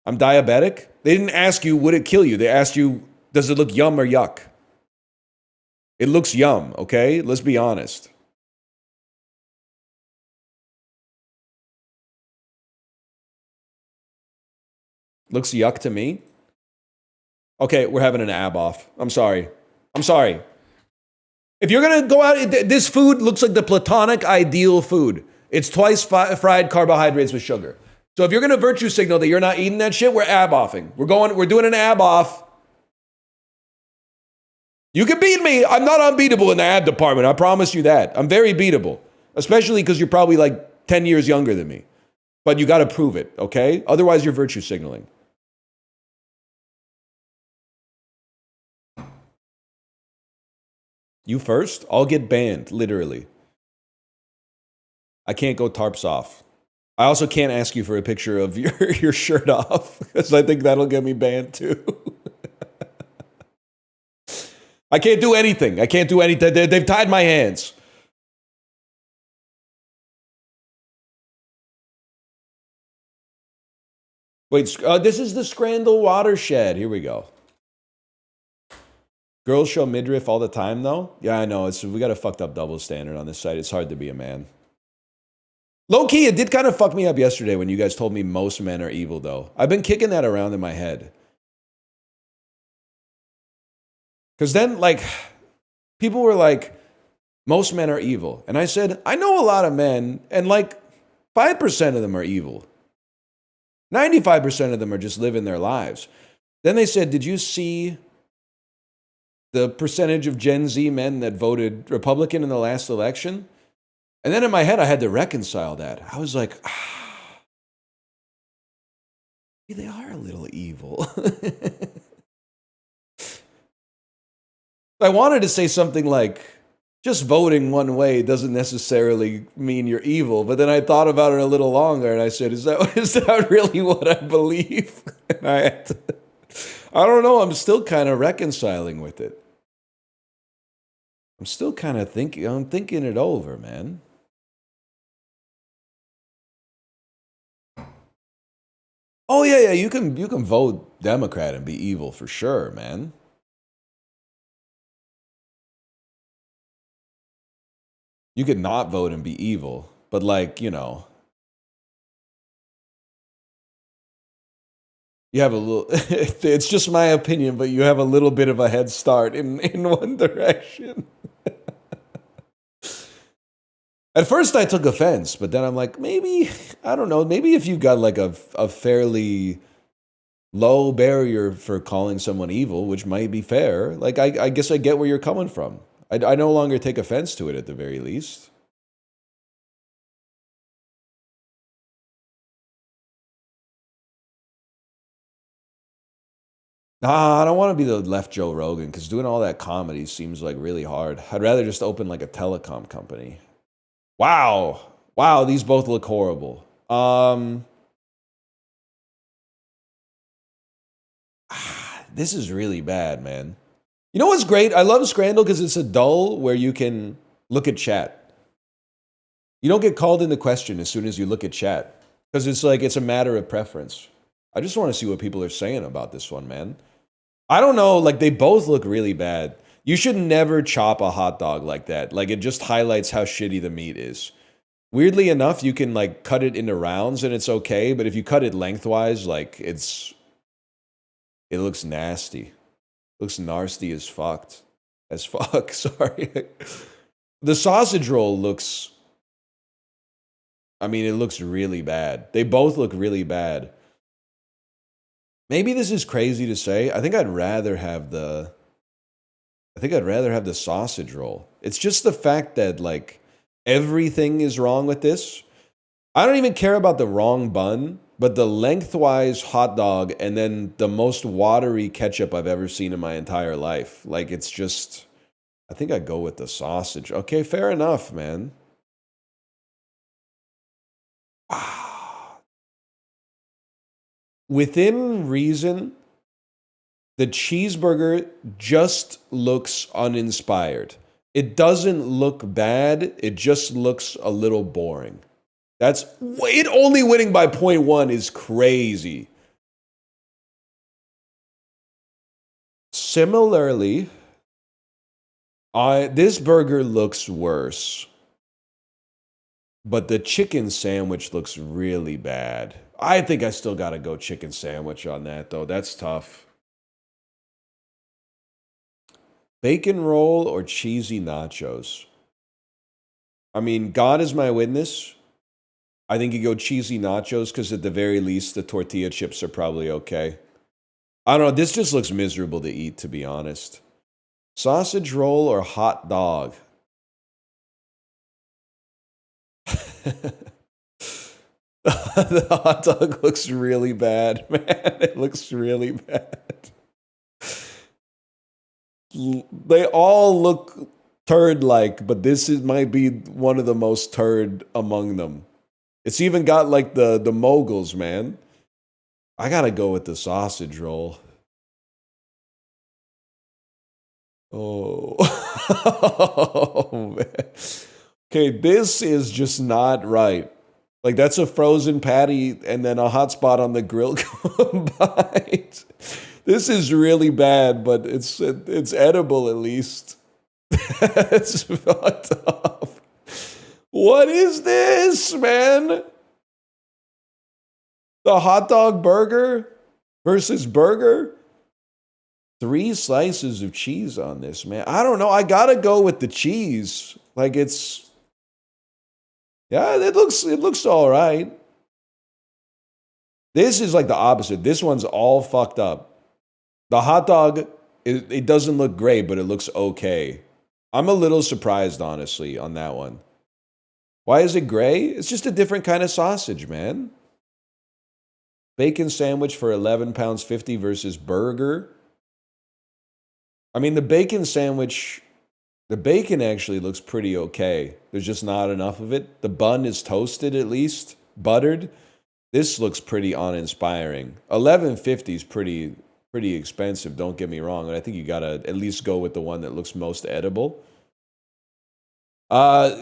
I'm diabetic. They didn't ask you, would it kill you? They asked you, does it look yum or yuck? It looks yum, okay? Let's be honest. Looks yuck to me. Okay, we're having an ab off. I'm sorry. If you're going to go out, this food looks like the platonic ideal food. It's twice fried carbohydrates with sugar. So if you're going to virtue signal that you're not eating that shit, we're ab-offing. We're doing an ab-off. You can beat me. I'm not unbeatable in the ab department. I promise you that. I'm very beatable. Especially because you're probably like 10 years younger than me. But you got to prove it, okay? Otherwise, you're virtue signaling. You first? I'll get banned, literally. I can't go tarps off. I also can't ask you for a picture of your shirt off, because I think that'll get me banned too. I can't do anything. They've tied my hands. Wait, this is the Scrandal watershed. Here we go. Girls show midriff all the time, though? Yeah, I know. We got a fucked up double standard on this site. It's hard to be a man. Low-key, it did kind of fuck me up yesterday when you guys told me most men are evil, though. I've been kicking that around in my head. Because then, like, people were like, most men are evil. And I said, I know a lot of men, and like, 5% of them are evil. 95% of them are just living their lives. Then they said, did you see the percentage of Gen Z men that voted Republican in the last election? And then in my head, I had to reconcile that. I was like, they are a little evil. I wanted to say something like, just voting one way doesn't necessarily mean you're evil. But then I thought about it a little longer, and I said, is that really what I believe? And I don't know. I'm still kind of reconciling with it. I'm still kind of thinking it over, man. Oh yeah, you can vote Democrat and be evil for sure, man. You could not vote and be evil, but like, you know, you have a little, it's just my opinion, but you have a little bit of a head start in one direction. At first I took offense, but then I'm like, maybe, I don't know, maybe if you got like a fairly low barrier for calling someone evil, which might be fair, like I guess I get where you're coming from. I no longer take offense to it at the very least. Nah, I don't want to be the left Joe Rogan, because doing all that comedy seems like really hard. I'd rather just open like a telecom company. Wow. Wow, these both look horrible. This is really bad, man. You know what's great? I love Scrandal because it's a dull where you can look at chat. You don't get called into question as soon as you look at chat, because it's like it's a matter of preference. I just want to see what people are saying about this one, man. I don't know, like they both look really bad. You should never chop a hot dog like that. Like it just highlights how shitty the meat is. Weirdly enough, you can like cut it into rounds and it's okay, but if you cut it lengthwise, like it looks nasty. It looks nasty as fucked. As fuck, sorry. The sausage roll looks, I mean, it looks really bad. They both look really bad. Maybe this is crazy to say. I think I'd rather have the sausage roll. It's just the fact that like everything is wrong with this. I don't even care about the wrong bun, but the lengthwise hot dog and then the most watery ketchup I've ever seen in my entire life. Like, it's just, I think I go with the sausage. Okay, fair enough, man. Within reason, the cheeseburger just looks uninspired. It doesn't look bad. It just looks a little boring. That's it. Only winning by 0.1 is crazy. Similarly, this burger looks worse, but the chicken sandwich looks really bad. I think I still gotta go chicken sandwich on that, though. That's tough. Bacon roll or cheesy nachos? I mean, God is my witness. I think you go cheesy nachos because at the very least, the tortilla chips are probably okay. I don't know. This just looks miserable to eat, to be honest. Sausage roll or hot dog? The hot dog looks really bad, man. It looks really bad. They all look turd-like, but might be one of the most turd among them. It's even got like the moguls, man. I gotta go with the sausage roll. Oh. Oh, man. Okay, this is just not right. Like, that's a frozen patty and then a hot spot on the grill combined. This is really bad, but it's edible at least. It's fucked up. What is this, man? The hot dog burger versus burger? 3 slices of cheese on this, man. I don't know. I gotta go with the cheese. Like, it's... Yeah, it looks all right. This is like the opposite. This one's all fucked up. The hot dog, it doesn't look great, but it looks okay. I'm a little surprised, honestly, on that one. Why is it gray? It's just a different kind of sausage, man. Bacon sandwich for £11.50 versus burger. I mean, the bacon sandwich, the bacon actually looks pretty okay. There's just not enough of it. The bun is toasted at least, buttered. This looks pretty uninspiring. $11.50 is pretty expensive, don't get me wrong. And I think you gotta at least go with the one that looks most edible.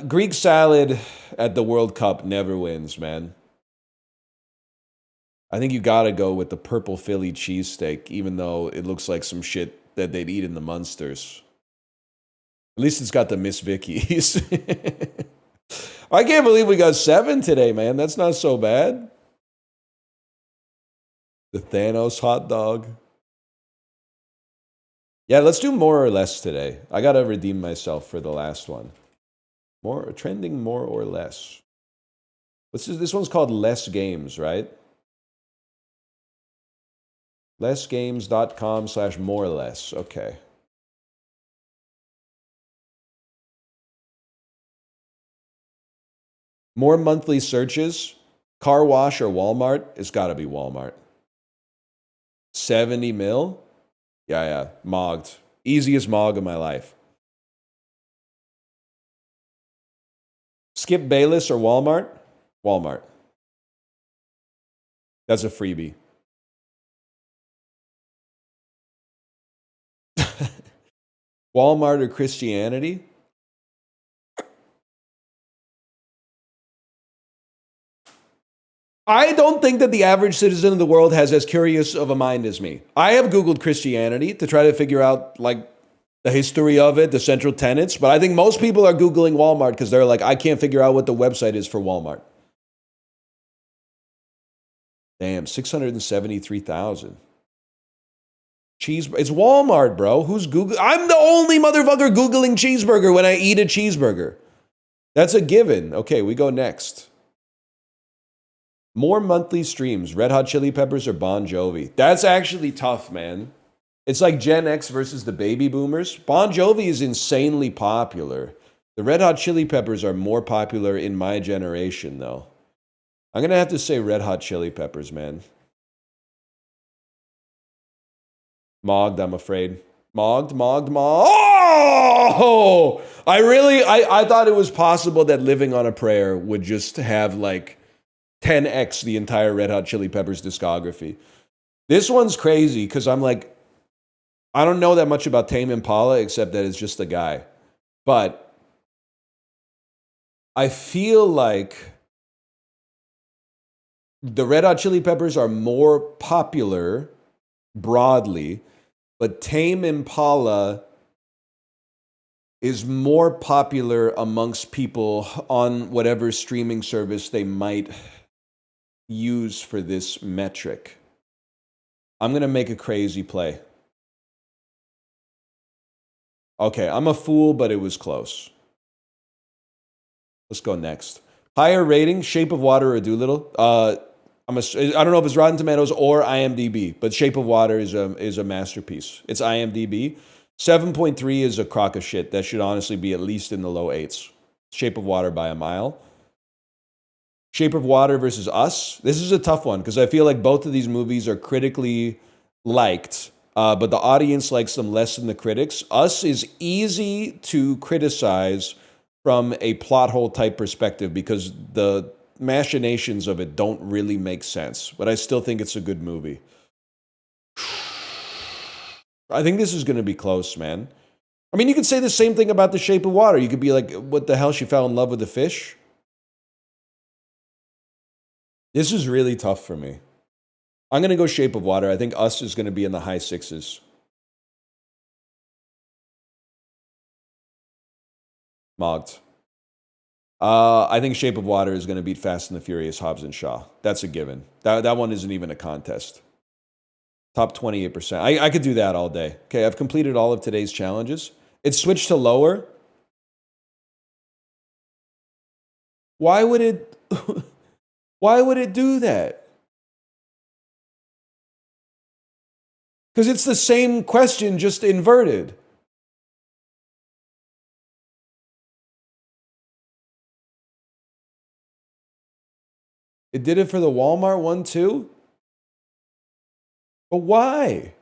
Greek salad at the World Cup never wins, man. I think you gotta go with the purple Philly cheesesteak, even though it looks like some shit that they'd eat in the Munsters. At least it's got the Miss Vickies. I can't believe we got 7 today, man. That's not so bad. The Thanos hot dog. Yeah, let's do more or less today. I gotta redeem myself for the last one. Trending more or less. This one's called Less Games, right? Lessgames.com/more or less. Okay. More monthly searches. Car wash or Walmart? It's gotta be Walmart. 70 mil? Yeah. Mogged. Easiest mog of my life. Skip Bayless or Walmart? Walmart. That's a freebie. Walmart or Christianity? I don't think that the average citizen of the world has as curious of a mind as me. I have Googled Christianity to try to figure out, like, the history of it, the central tenets, but I think most people are Googling Walmart because they're like, I can't figure out what the website is for Walmart. Damn, 673,000. It's Walmart, bro. Who's Googling? I'm the only motherfucker Googling cheeseburger when I eat a cheeseburger. That's a given. Okay, we go next. More monthly streams, Red Hot Chili Peppers or Bon Jovi? That's actually tough, man. It's like Gen X versus the baby boomers. Bon Jovi is insanely popular. The Red Hot Chili Peppers are more popular in my generation, though. I'm going to have to say Red Hot Chili Peppers, man. Mogged, I'm afraid. Mogged. Oh! I thought it was possible that Living on a Prayer would just have like 10x the entire Red Hot Chili Peppers discography. This one's crazy because I'm like, I don't know that much about Tame Impala except that it's just a guy. But I feel like the Red Hot Chili Peppers are more popular broadly, but Tame Impala is more popular amongst people on whatever streaming service they might use for this metric. I'm going to make a crazy play. Okay, I'm a fool, but it was close. Let's go next. Higher rating, Shape of Water or Doolittle. I don't know if it's Rotten Tomatoes or IMDb, but Shape of Water is a masterpiece. It's IMDb. 7.3 is a crock of shit. That should honestly be at least in the low 8s. Shape of Water by a mile. Shape of Water versus Us. This is a tough one because I feel like both of these movies are critically liked, but the audience likes them less than the critics. Us is easy to criticize from a plot hole type perspective because the machinations of it don't really make sense, but I still think it's a good movie. I think this is going to be close, man. I mean, you could say the same thing about The Shape of Water. You could be like, what the hell, she fell in love with the fish? This is really tough for me. I'm going to go Shape of Water. I think Us is going to be in the high 6s. Mogged. I think Shape of Water is going to beat Fast and the Furious, Hobbs and Shaw. That's a given. That one isn't even a contest. Top 28%. I could do that all day. Okay, I've completed all of today's challenges. It switched to lower. Why would it do that? Because it's the same question, just inverted. It did it for the Walmart one too? But why?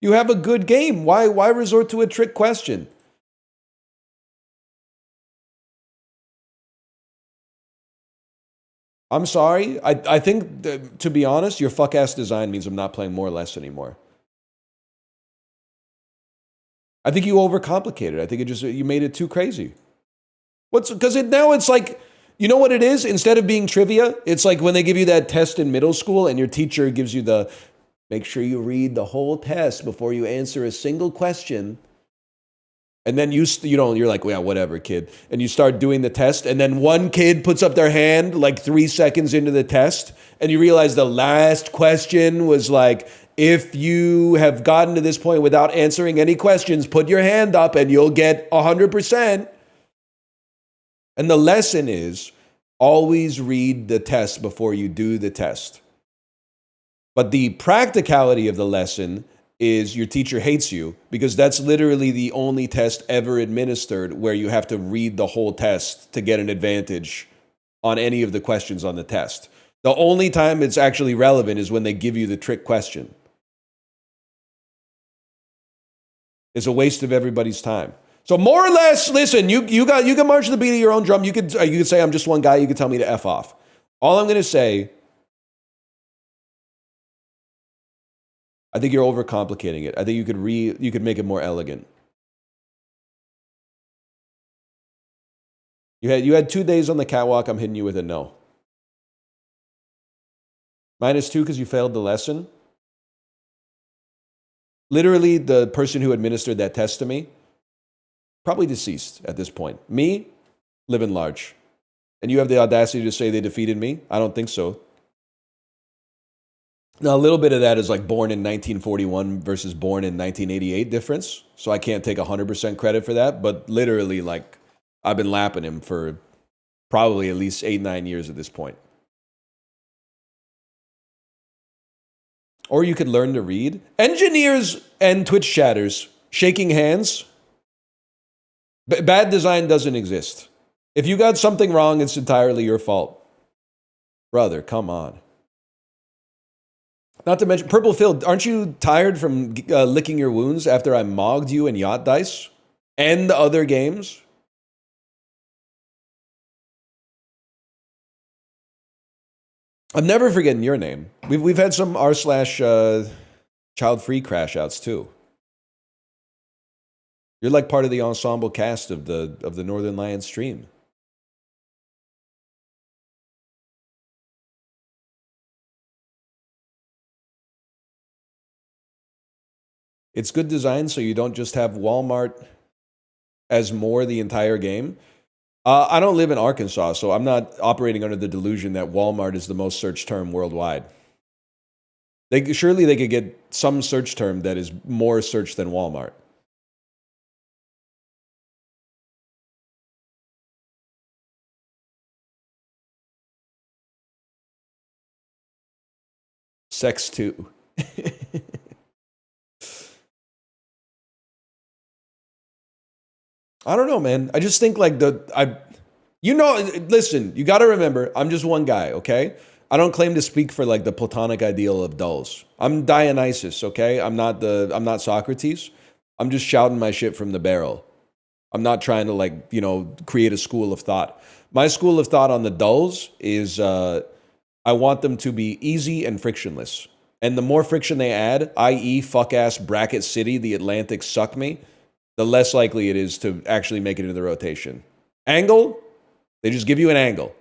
You have a good game. Why resort to a trick question? I'm sorry. I think, to be honest, your fuck-ass design means I'm not playing more or less anymore. I think you overcomplicated. I think you made it too crazy. Now it's like, you know what it is? Instead of being trivia, it's like when they give you that test in middle school and your teacher gives you make sure you read the whole test before you answer a single question. And then you're like, yeah, whatever, kid. And you start doing the test. And then one kid puts up their hand like 3 seconds into the test. And you realize the last question was like, if you have gotten to this point without answering any questions, put your hand up and you'll get 100%. And the lesson is always read the test before you do the test. But the practicality of the lesson is your teacher hates you because that's literally the only test ever administered where you have to read the whole test to get an advantage on any of the questions on the test. The only time it's actually relevant is when they give you the trick question. It's a waste of everybody's time. So more or less, listen, you can march to the beat of your own drum. You could say I'm just one guy. You could tell me to F off. All I'm going to say, I think you're overcomplicating it. I think you could make it more elegant. You had 2 days on the catwalk. I'm hitting you with a no. -2 because you failed the lesson. Literally, the person who administered that test to me, probably deceased at this point. Me, living large. And you have the audacity to say they defeated me? I don't think so. Now, a little bit of that is like born in 1941 versus born in 1988 difference. So I can't take 100% credit for that. But literally, like, I've been lapping him for probably at least 8-9 years at this point. Or you could learn to read. Engineers and Twitch chatters, shaking hands. Bad design doesn't exist. If you got something wrong, it's entirely your fault. Brother, come on. Not to mention, Purple Phil, aren't you tired from licking your wounds after I mogged you in Yacht Dice? And the other games? I'm never forgetting your name. We've had some r/child-free crash outs too. You're like part of the ensemble cast of the Northern Lion stream. It's good design, so you don't just have Walmart as more the entire game. I don't live in Arkansas, so I'm not operating under the delusion that Walmart is the most searched term worldwide. Surely they could get some search term that is more searched than Walmart. Sex too. I don't know, man. I just think like listen, you got to remember, I'm just one guy, okay? I don't claim to speak for like the platonic ideal of dulls. I'm Dionysus, okay? I'm not Socrates. I'm just shouting my shit from the barrel. I'm not trying to like, create a school of thought. My school of thought on the dulls is I want them to be easy and frictionless. And the more friction they add, i.e. fuck-ass bracket city, the Atlantic suck me, the less likely it is to actually make it into the rotation. Angle, they just give you an angle.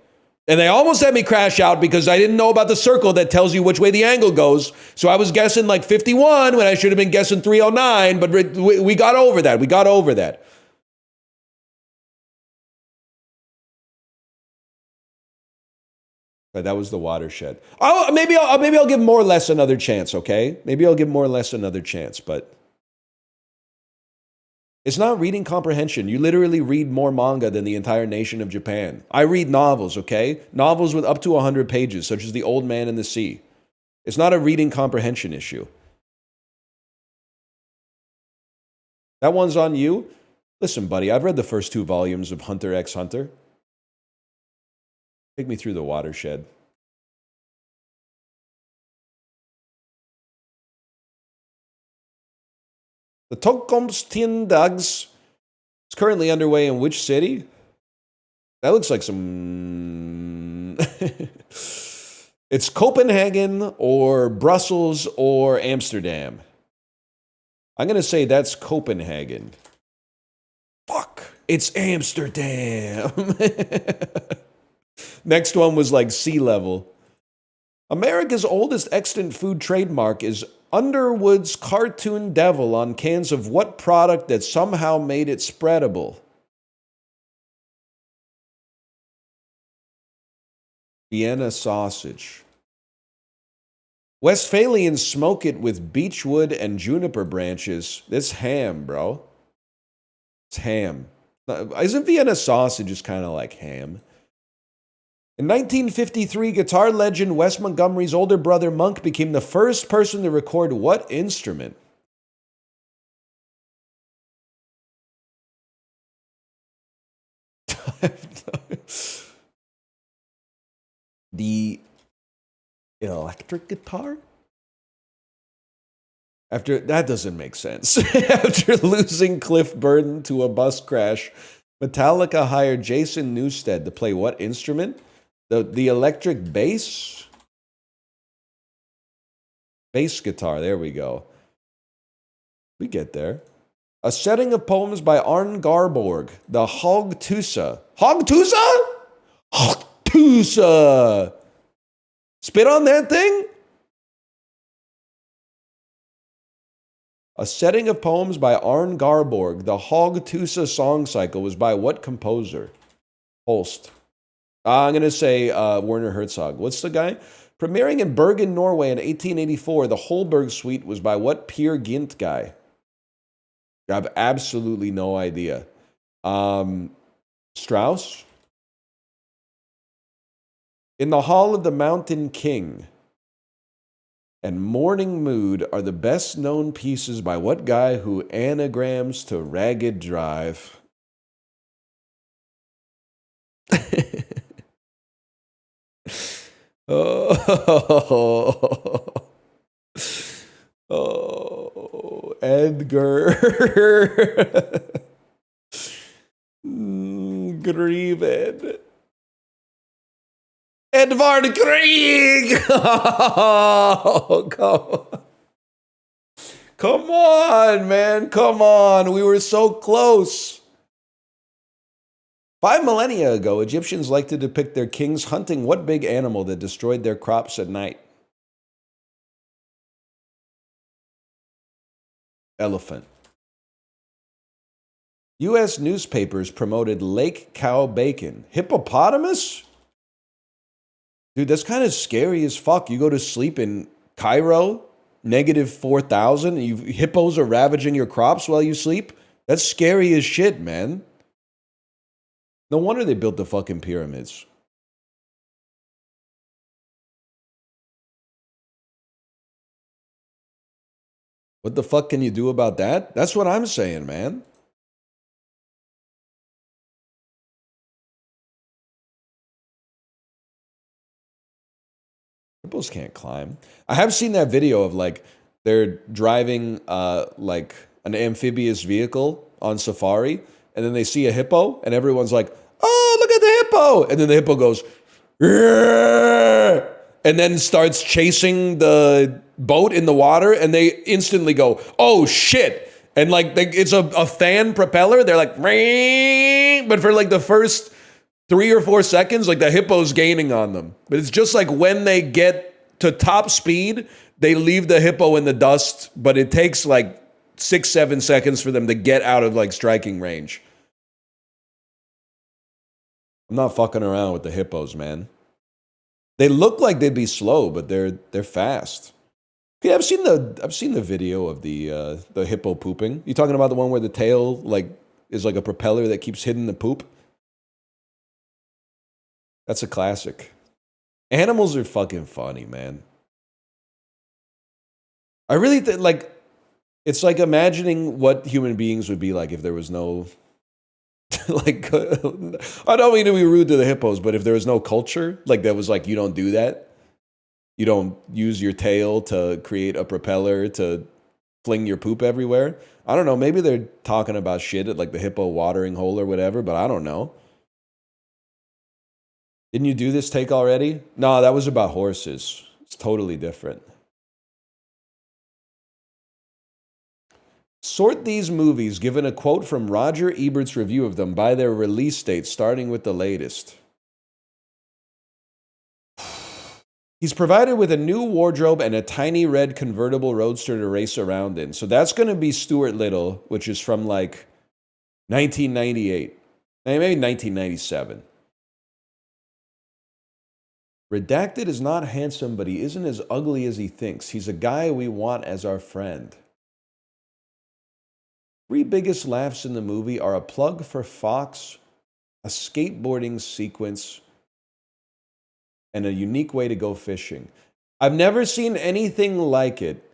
And they almost had me crash out because I didn't know about the circle that tells you which way the angle goes. So I was guessing like 51 when I should have been guessing 309, but we got over that. We got over that. But that was the watershed. Maybe I'll give more or less another chance, okay? Maybe I'll give more or less another chance, but it's not reading comprehension. You literally read more manga than the entire nation of Japan. I read novels, okay? Novels with up to 100 pages, such as The Old Man and the Sea. It's not a reading comprehension issue. That one's on you. Listen, buddy, I've read the first 2 volumes of Hunter x Hunter. Take me through the watershed. The Toxicity is currently underway in which city? That looks like some... It's Copenhagen or Brussels or Amsterdam. I'm going to say that's Copenhagen. Fuck, it's Amsterdam. Next one was like sea level. America's oldest extant food trademark is Underwood's cartoon devil on cans of what product that somehow made it spreadable? Vienna sausage. Westphalians smoke it with beechwood and juniper branches. It's ham, bro. It's ham. Isn't Vienna sausage just kind of like ham? In 1953, guitar legend Wes Montgomery's older brother Monk became the first person to record what instrument? The electric guitar? That doesn't make sense. After losing Cliff Burton to a bus crash, Metallica hired Jason Newsted to play what instrument? The electric bass? Bass guitar, there we go. We get there. A setting of poems by Arne Garborg, the Hogtusa. Hogtusa? Hogtusa! Spit on that thing? A setting of poems by Arne Garborg, the Hogtusa song cycle was by what composer? Holst. I'm going to say Werner Herzog. What's the guy? Premiering in Bergen, Norway in 1884, the Holberg Suite was by what Peer Gynt guy? I have absolutely no idea. Strauss? In the Hall of the Mountain King and Morning Mood are the best known pieces by what guy who anagrams to Ragged Drive? Oh, oh, Edgar. Grieven. Edvard Grieg! Oh, come on, man. Come on. We were so close. 5 millennia ago, Egyptians liked to depict their kings hunting what big animal that destroyed their crops at night? Elephant. U.S. newspapers promoted lake cow bacon. Hippopotamus? Dude, that's kind of scary as fuck. You go to sleep in Cairo, negative 4,000, and hippos are ravaging your crops while you sleep? That's scary as shit, man. No wonder they built the fucking pyramids. What the fuck can you do about that? That's what I'm saying, man. Hippos can't climb. I have seen that video of like they're driving like an amphibious vehicle on safari, and then they see a hippo, and everyone's like, "Oh, look at the hippo!" And then the hippo goes, "Rrr!" And then starts chasing the boat in the water, and they instantly go, "Oh shit!" And like it's a fan propeller. They're like, "Rrr!" But for like the first 3 or 4 seconds, like the hippo's gaining on them. But it's just like when they get to top speed, they leave the hippo in the dust, but it takes like 6-7 seconds for them to get out of like striking range. I'm not fucking around with the hippos, man. They look like they'd be slow, but they're fast. Yeah, I've seen the video of the hippo pooping. You talking about the one where the tail like is like a propeller that keeps hitting the poop? That's a classic. Animals are fucking funny, man. I really think, like, it's like imagining what human beings would be like if there was no, like, I don't mean to be rude to the hippos, but if there was no culture, like that was like, you don't do that. You don't use your tail to create a propeller to fling your poop everywhere. I don't know. Maybe they're talking about shit at like the hippo watering hole or whatever, but I don't know. Didn't you do this take already? No, that was about horses. It's totally different. Sort these movies, given a quote from Roger Ebert's review of them, by their release date, starting with the latest. He's provided with a new wardrobe and a tiny red convertible roadster to race around in. So that's going to be Stuart Little, which is from like 1998, maybe 1997. Redacted is not handsome, but he isn't as ugly as he thinks. He's a guy we want as our friend. 3 biggest laughs in the movie are a plug for Fox, a skateboarding sequence, and a unique way to go fishing. I've never seen anything like it.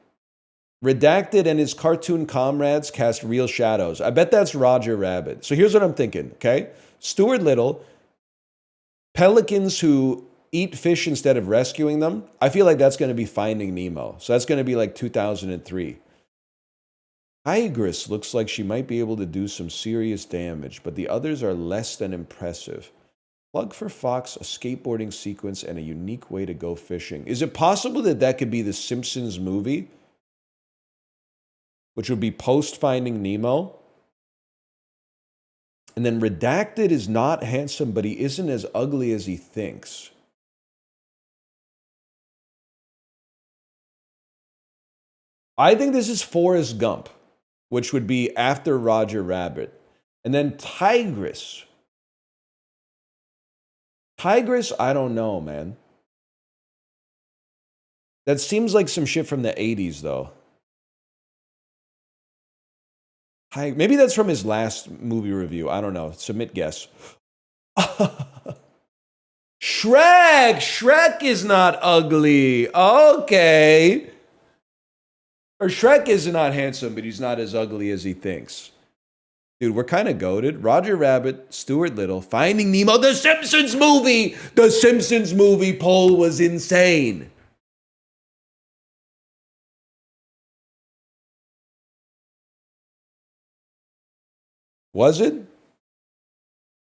Redacted and his cartoon comrades cast real shadows. I bet that's Roger Rabbit. So here's what I'm thinking, okay? Stuart Little, pelicans who eat fish instead of rescuing them. I feel like that's going to be Finding Nemo. So that's going to be like 2003. Tigress looks like she might be able to do some serious damage, but the others are less than impressive. Plug for Fox, a skateboarding sequence, and a unique way to go fishing. Is it possible that that could be the Simpsons movie? Which would be post Finding Nemo? And then Redacted is not handsome, but he isn't as ugly as he thinks. I think this is Forrest Gump, which would be after Roger Rabbit. And then Tigress. Tigress, I don't know, man. That seems like some shit from the 80s, though. Maybe that's from his last movie review. I don't know. Submit guess. Shrek! Shrek is not ugly. Okay. Or Shrek is not handsome, but he's not as ugly as he thinks. Dude, we're kind of goated. Roger Rabbit, Stuart Little, Finding Nemo, The Simpsons movie! The Simpsons movie poll was insane. Was it?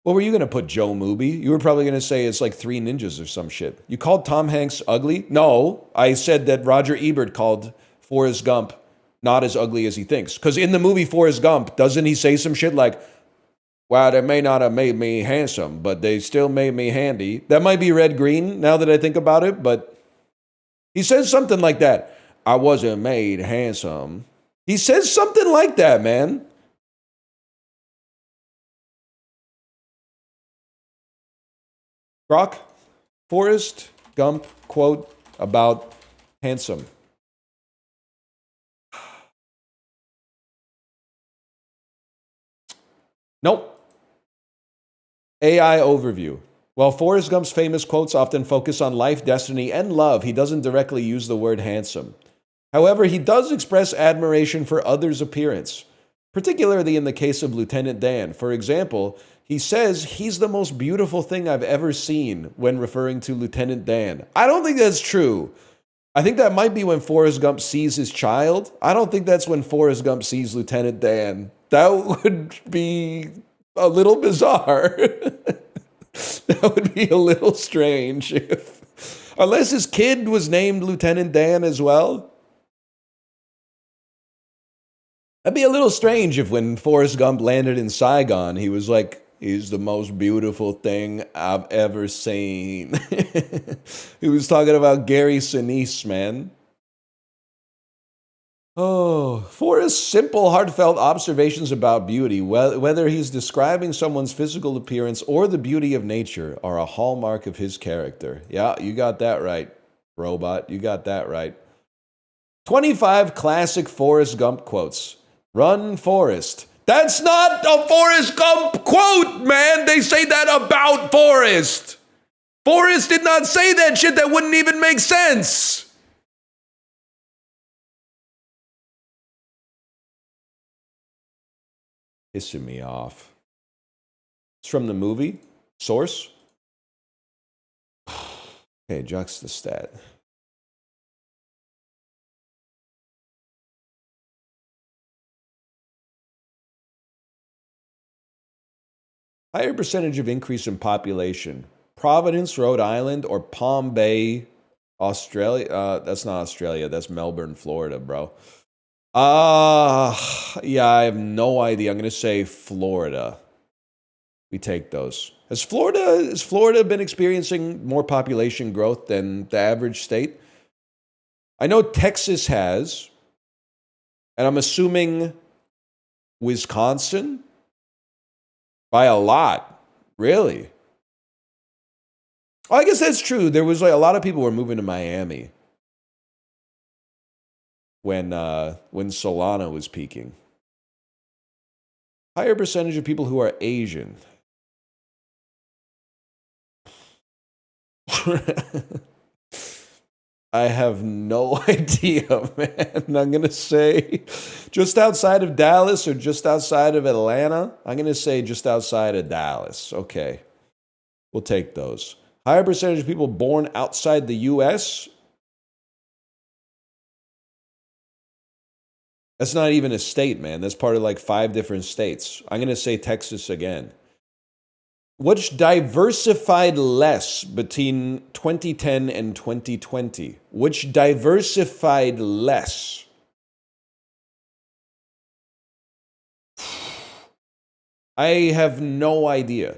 What were you going to put, Joe Movie? You were probably going to say it's like Three Ninjas or some shit. You called Tom Hanks ugly? No, I said that Roger Ebert called Forrest Gump not as ugly as he thinks. Because in the movie Forrest Gump, doesn't he say some shit like, wow, they may not have made me handsome, but they still made me handy. That might be red green now that I think about it, but he says something like that. I wasn't made handsome. He says something like that, man. Brock, Forrest Gump quote about handsome. Nope. AI overview. While Forrest Gump's famous quotes often focus on life, destiny, and love, he doesn't directly use the word handsome. However, he does express admiration for others' appearance, particularly in the case of Lieutenant Dan. For example, he says he's the most beautiful thing I've ever seen when referring to Lieutenant Dan. I don't think that's true. I think that might be when Forrest Gump sees his child. I don't think that's when Forrest Gump sees Lieutenant Dan. That would be a little bizarre. That would be a little strange unless his kid was named Lieutenant Dan as well. That'd be a little strange if when Forrest Gump landed in Saigon, he was like, he's the most beautiful thing I've ever seen. He was talking about Gary Sinise, man. Oh, Forrest's simple, heartfelt observations about beauty, whether he's describing someone's physical appearance or the beauty of nature, are a hallmark of his character. Yeah, you got that right, robot. You got that right. 25 classic Forrest Gump quotes. Run, Forrest. That's not a Forrest Gump quote, man. They say that about Forrest. Forrest did not say that shit. That wouldn't even make sense. Pissing me off. It's from the movie. Source. Okay, juxtastat. Higher percentage of increase in population. Providence, Rhode Island, or Palm Bay, Australia? That's not Australia. That's Melbourne, Florida, bro. Yeah, I have no idea. I'm going to say Florida. We take those. Has Florida been experiencing more population growth than the average state? I know Texas has, and I'm assuming Wisconsin by a lot. Really? Oh, I guess that's true. There was like a lot of people were moving to Miami when Solana was peaking. Higher percentage of people who are Asian. I have no idea, man. I'm going to say just outside of Dallas or just outside of Atlanta. I'm going to say just outside of Dallas. Okay. We'll take those. Higher percentage of people born outside the U.S. That's not even a state, man. That's part of like 5 different states. I'm going to say Texas again. Which diversified less between 2010 and 2020? Which diversified less? I have no idea.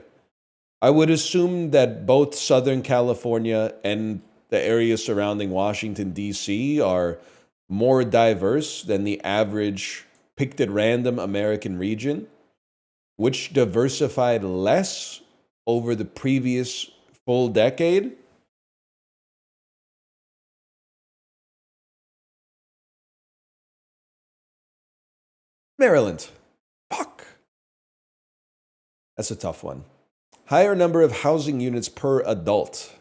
I would assume that both Southern California and the area surrounding Washington, D.C. are more diverse than the average picked at random American region. Which diversified less over the previous full decade? Maryland. Fuck. That's a tough one. Higher number of housing units per adult.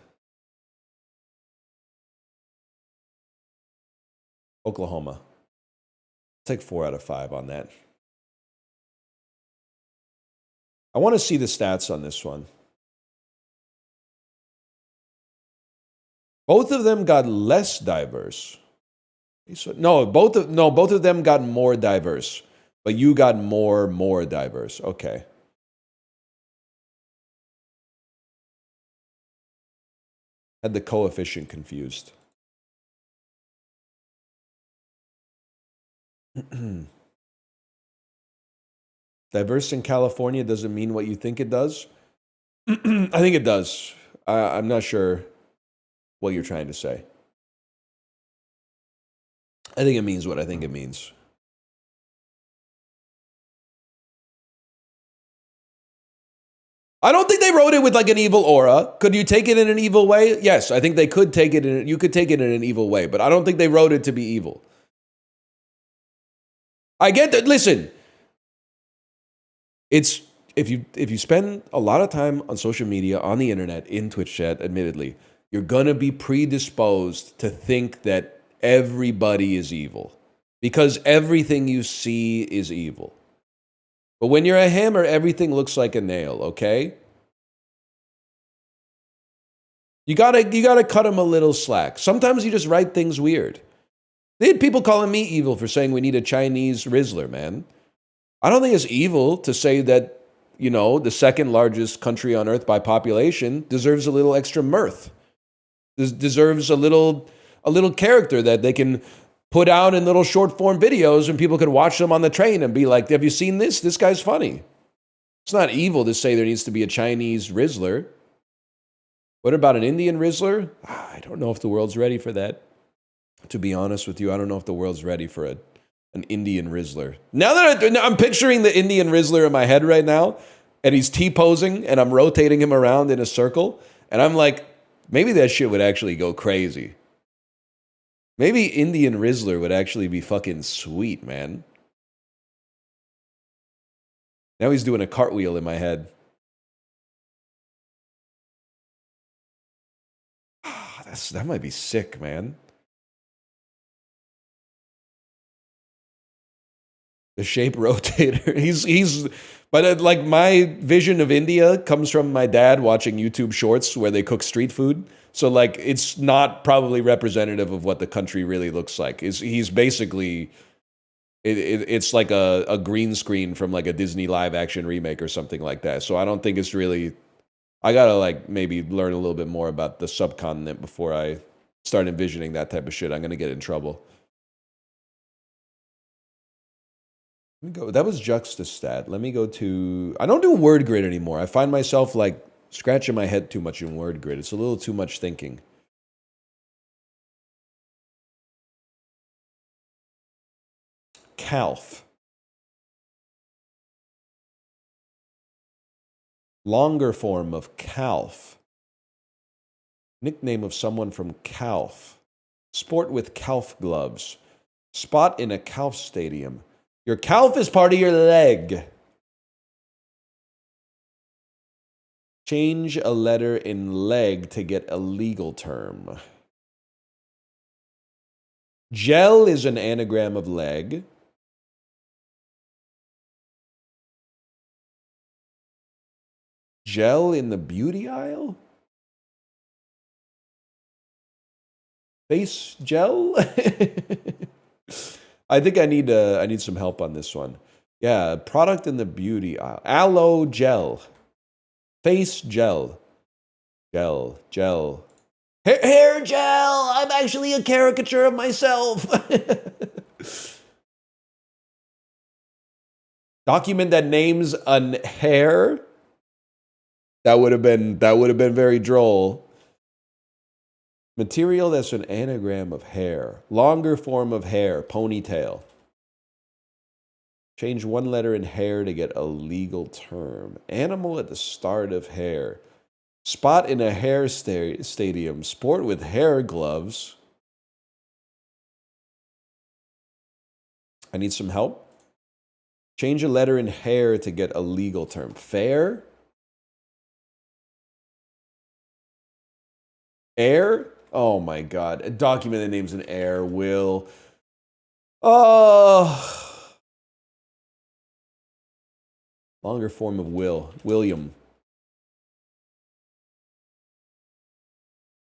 Oklahoma. Take 4 out of 5 on that. I want to see the stats on this one. Both of them got less diverse. No, both of them got more diverse, but you got more diverse. Okay. Had the coefficient confused. Diverse in California doesn't mean what you think it does. I think it does. I'm not sure what you're trying to say. I think it means what I think it means. I don't think they wrote it with like an evil aura. Could you take it in an evil way? Yes, I think they could take it in. You could take it in an evil way, but I don't think they wrote it to be evil. I get that. Listen, it's if you spend a lot of time on social media, on the internet, in Twitch chat, admittedly, you're gonna be predisposed to think that everybody is evil because everything you see is evil. But when you're a hammer, everything looks like a nail, okay? You gotta cut them a little slack. Sometimes you just write things weird. They had people calling me evil for saying we need a Chinese Rizzler, man. I don't think it's evil to say that, you know, the second largest country on earth by population deserves a little extra mirth. Deserves a little character that they can put out in little short form videos and people can watch them on the train and be like, have you seen this? This guy's funny. It's not evil to say there needs to be a Chinese Rizzler. What about an Indian Rizzler? I don't know if the world's ready for that. To be honest with you, I don't know if the world's ready for an Indian Rizzler. Now that I'm picturing the Indian Rizzler in my head right now, and he's T-posing, and I'm rotating him around in a circle, and I'm like, maybe that shit would actually go crazy. Maybe Indian Rizzler would actually be fucking sweet, man. Now he's doing a cartwheel in my head. That might be sick, man. The shape rotator. But like my vision of India comes from my dad watching YouTube shorts where they cook street food. So like it's not probably representative of what the country really looks like. He's basically it's like a green screen from like a Disney live action remake or something like that. So I don't think it's really. I gotta like maybe learn a little bit more about the subcontinent before I start envisioning that type of shit. I'm gonna get in trouble. Let me go. That was Juxtastat. Let me go to. I don't do word grid anymore. I find myself like scratching my head too much in word grid. It's a little too much thinking. Calf. Longer form of calf. Nickname of someone from Calf. Sport with calf gloves. Spot in a calf stadium. Your calf is part of your leg. Change a letter in leg to get a legal term. Gel is an anagram of leg. Gel in the beauty aisle? Face gel? I think I need some help on this one. Yeah, product in the beauty aisle. Aloe gel. Face gel. Gel. Hair gel! I'm actually a caricature of myself. Document that names an hair. That would have been very droll. Material that's an anagram of hair. Longer form of hair, ponytail. Change one letter in hair to get a legal term. Animal at the start of hair. Spot in a hair stadium. Sport with hair gloves. I need some help. Change a letter in hair to get a legal term. Fair? Air? Oh my god. A document that names an air will. Oh. Longer form of William.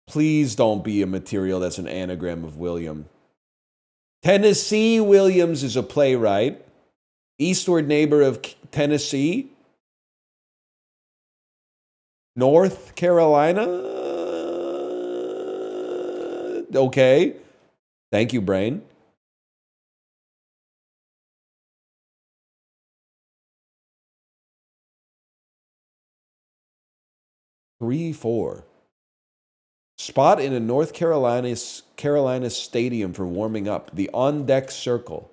Please don't be a material that's an anagram of William. Tennessee Williams is a playwright. Eastward neighbor of Tennessee. North Carolina? Okay. Thank you, brain. Three, four. Spot in a North Carolina stadium for warming up. The on-deck circle.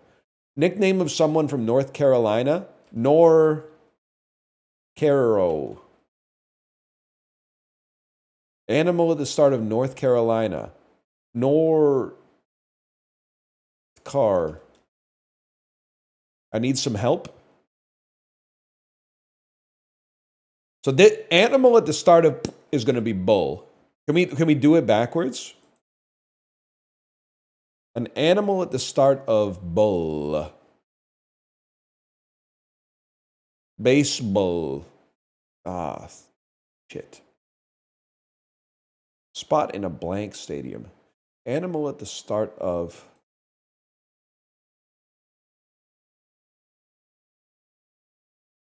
Nickname of someone from North Carolina? Caro. Animal at the start of North Carolina. Car. I need some help. So the animal at the start of is going to be bull. Can we do it backwards? An animal at the start of bull. Baseball. Ah, shit. Spot in a blank stadium. Animal at the start of...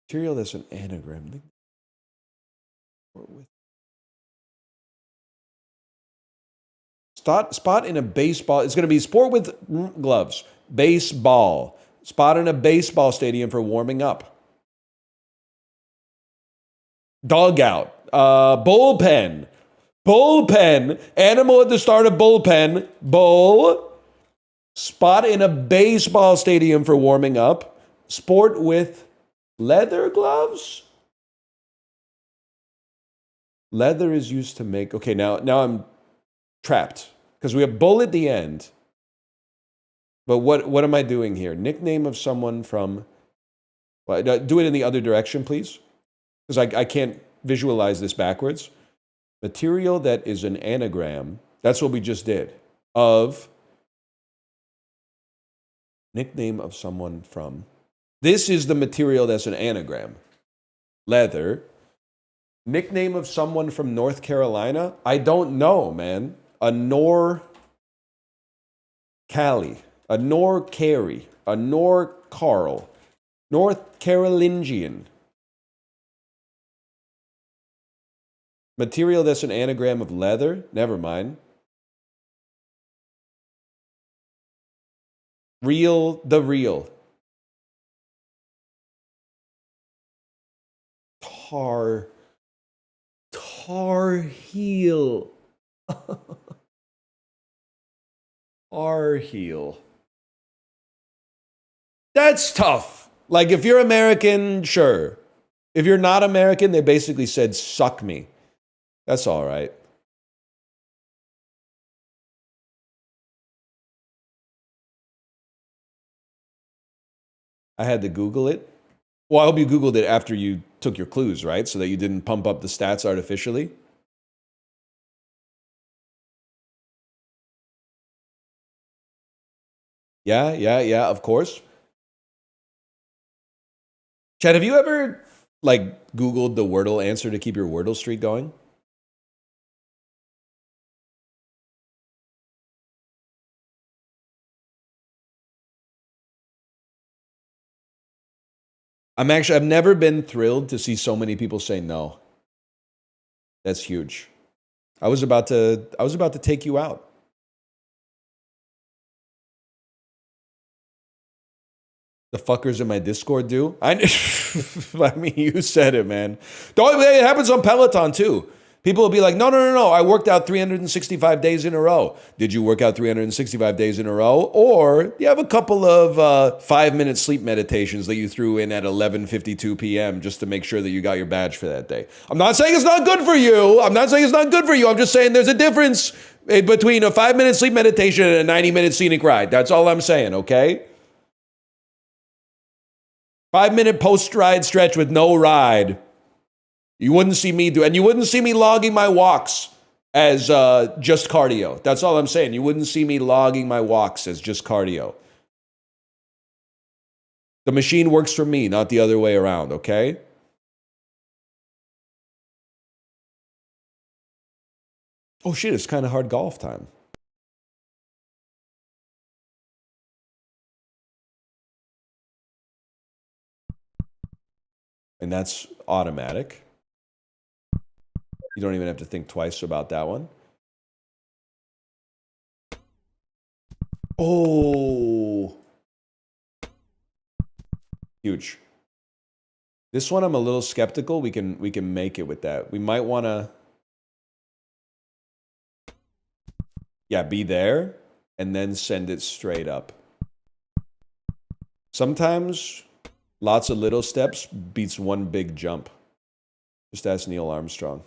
Material that's an anagram. Spot in a baseball. It's going to be sport with gloves. Baseball. Spot in a baseball stadium for warming up. Dugout. Bullpen. Bullpen. Animal at the start of bullpen. Bull. Spot in a baseball stadium for warming up. Sport with leather gloves. Leather is used to make... Okay, now I'm trapped. Because we have bull at the end. But what am I doing here? Nickname of someone from... Well, do it in the other direction, please. Because I can't visualize this backwards. Material that is an anagram. That's what we just did. Of... Nickname of someone from... This is the material that's an anagram. Leather. Nickname of someone from North Carolina? I don't know, man. A Cali. A Carrie. A Carl. North Carolingian. Material that's an anagram of leather? Never mind. The real. Tar heel. Tar heel. That's tough. Like, if you're American, sure. If you're not American, they basically said, suck me. That's all right. I had to Google it. Well, I hope you Googled it after you took your clues, right? So that you didn't pump up the stats artificially. Yeah, of course. Chad, have you ever, like, Googled the Worldle answer to keep your Worldle streak going? I've never been thrilled to see so many people say no. That's huge. I was about to take you out. The fuckers in my Discord do. I mean, you said it, man. It happens on Peloton too. People will be like, no. I worked out 365 days in a row. Did you work out 365 days in a row? Or you have a couple of 5-minute sleep meditations that you threw in at 11:52 p.m. just to make sure that you got your badge for that day. I'm not saying it's not good for you. I'm just saying there's a difference between a 5-minute sleep meditation and a 90-minute scenic ride. That's all I'm saying, okay? 5-minute post-ride stretch with no ride. You wouldn't see me do, and you wouldn't see me logging my walks as just cardio. That's all I'm saying. You wouldn't see me logging my walks as just cardio. The machine works for me, not the other way around, okay? Oh shit, it's kind of hard golf time. And that's automatic. You don't even have to think twice about that one. Oh. Huge. This one I'm a little skeptical. We can make it with that. We might want to be there and then send it straight up. Sometimes lots of little steps beats one big jump. Just ask Neil Armstrong.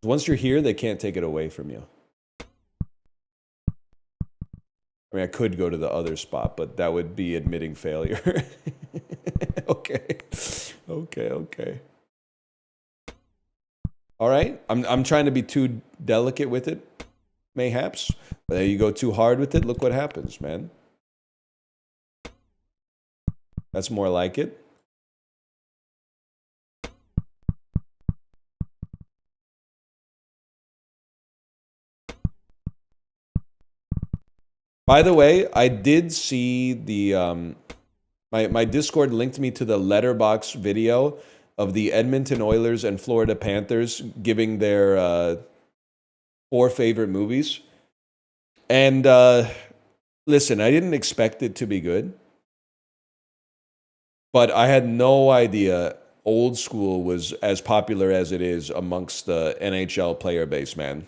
Once you're here, they can't take it away from you. I mean, I could go to the other spot, but that would be admitting failure. Okay. All right. I'm trying to be too delicate with it, mayhaps. But there you go too hard with it. Look what happens, man. That's more like it. By the way, I did see the my Discord linked me to the Letterboxd video of the Edmonton Oilers and Florida Panthers giving their 4 favorite movies. And listen, I didn't expect it to be good, but I had no idea Old School was as popular as it is amongst the NHL player base, man.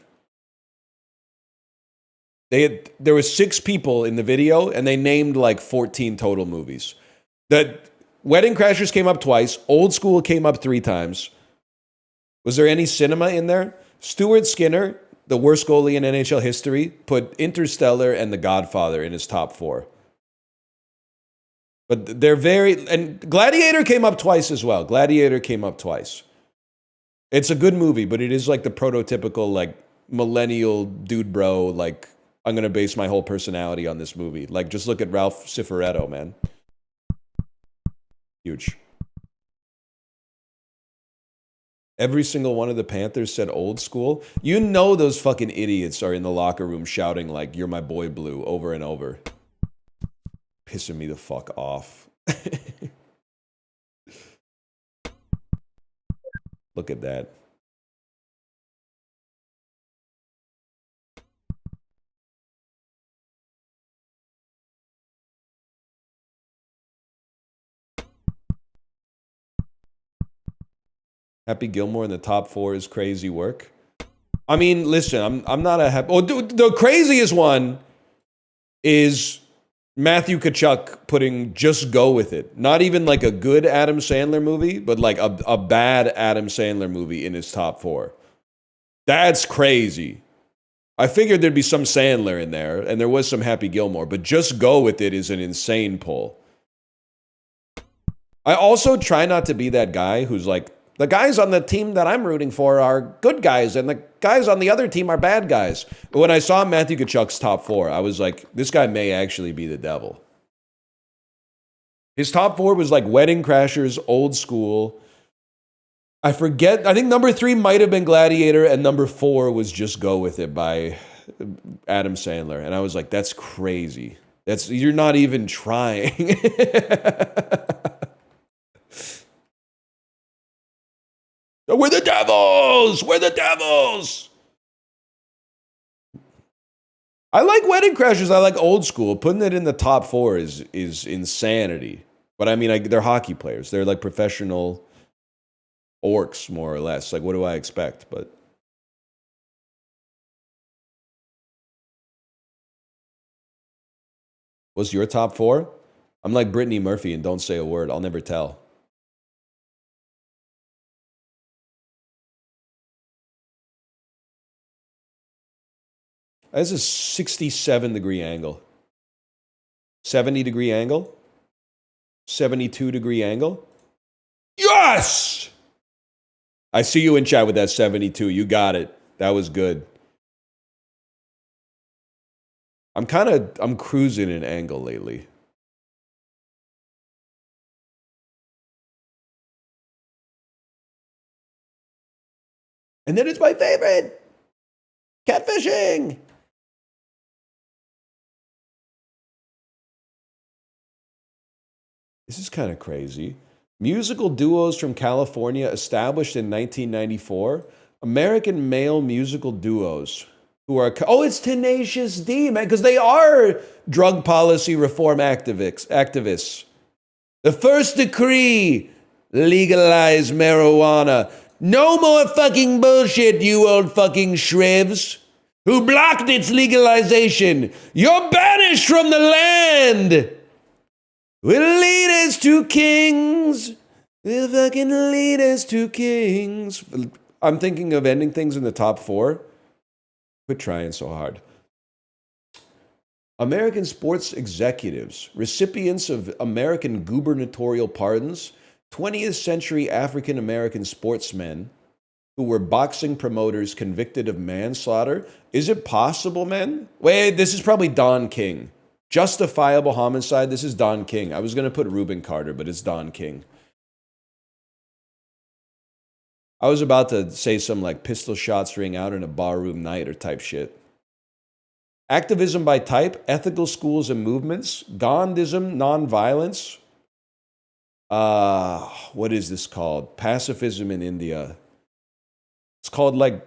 There were 6 people in the video, and they named like 14 total movies. The Wedding Crashers came up twice. Old School came up 3 times. Was there any cinema in there? Stuart Skinner, the worst goalie in NHL history, put Interstellar and The Godfather in his top 4. But they're very... And Gladiator came up twice as well. Gladiator came up twice. It's a good movie, but it is like the prototypical, like, millennial dude bro, like... I'm going to base my whole personality on this movie. Like, just look at Ralph Cifaretto, man. Huge. Every single one of the Panthers said Old School. You know those fucking idiots are in the locker room shouting, like, you're my boy Blue, over and over. Pissing me the fuck off. Look at that. Happy Gilmore in the top 4 is crazy work. I mean, listen, I'm not a happy... Oh, dude, the craziest one is Matthew Tkachuk putting Just Go With It. Not even like a good Adam Sandler movie, but like a bad Adam Sandler movie in his top 4. That's crazy. I figured there'd be some Sandler in there, and there was some Happy Gilmore, but Just Go With It is an insane pull. I also try not to be that guy who's like, the guys on the team that I'm rooting for are good guys, and the guys on the other team are bad guys. But when I saw Matthew Tkachuk's top 4, I was like, this guy may actually be the devil. His top 4 was like Wedding Crashers, Old School. I forget. I think number 3 might have been Gladiator, and number 4 was Just Go With It by Adam Sandler. And I was like, that's crazy. You're not even trying. We're the Devils! We're the Devils! I like Wedding Crashers. I like Old School. Putting it in the top 4 is insanity. But I mean, they're hockey players. They're like professional orcs, more or less. Like, what do I expect? But what's your top 4? I'm like Brittany Murphy and don't say a word. I'll never tell. That's a 67-degree angle. 70-degree angle. 72-degree angle. Yes! I see you in chat with that 72. You got it. That was good. I'm cruising an angle lately. And then it's my favorite. Catfishing. This is kind of crazy. Musical duos from California established in 1994. American male musical duos who are... Oh, it's Tenacious D, man, because they are drug policy reform activists. The first decree, legalize marijuana. No more fucking bullshit, you old fucking shrivs who blocked its legalization. You're banished from the land. We'll lead us to kings. We'll fucking lead us to kings. I'm thinking of ending things in the top 4. Quit trying so hard. American sports executives, recipients of American gubernatorial pardons, 20th century African American sportsmen who were boxing promoters convicted of manslaughter. Is it possible, man? Wait, this is probably Don King. Justifiable homicide. This is Don King. I was going to put Reuben Carter, but it's Don King. I was about to say some like pistol shots ring out in a barroom night or type shit. Activism by type, ethical schools and movements, Gandhism, nonviolence. What is this called? Pacifism in India. It's called like,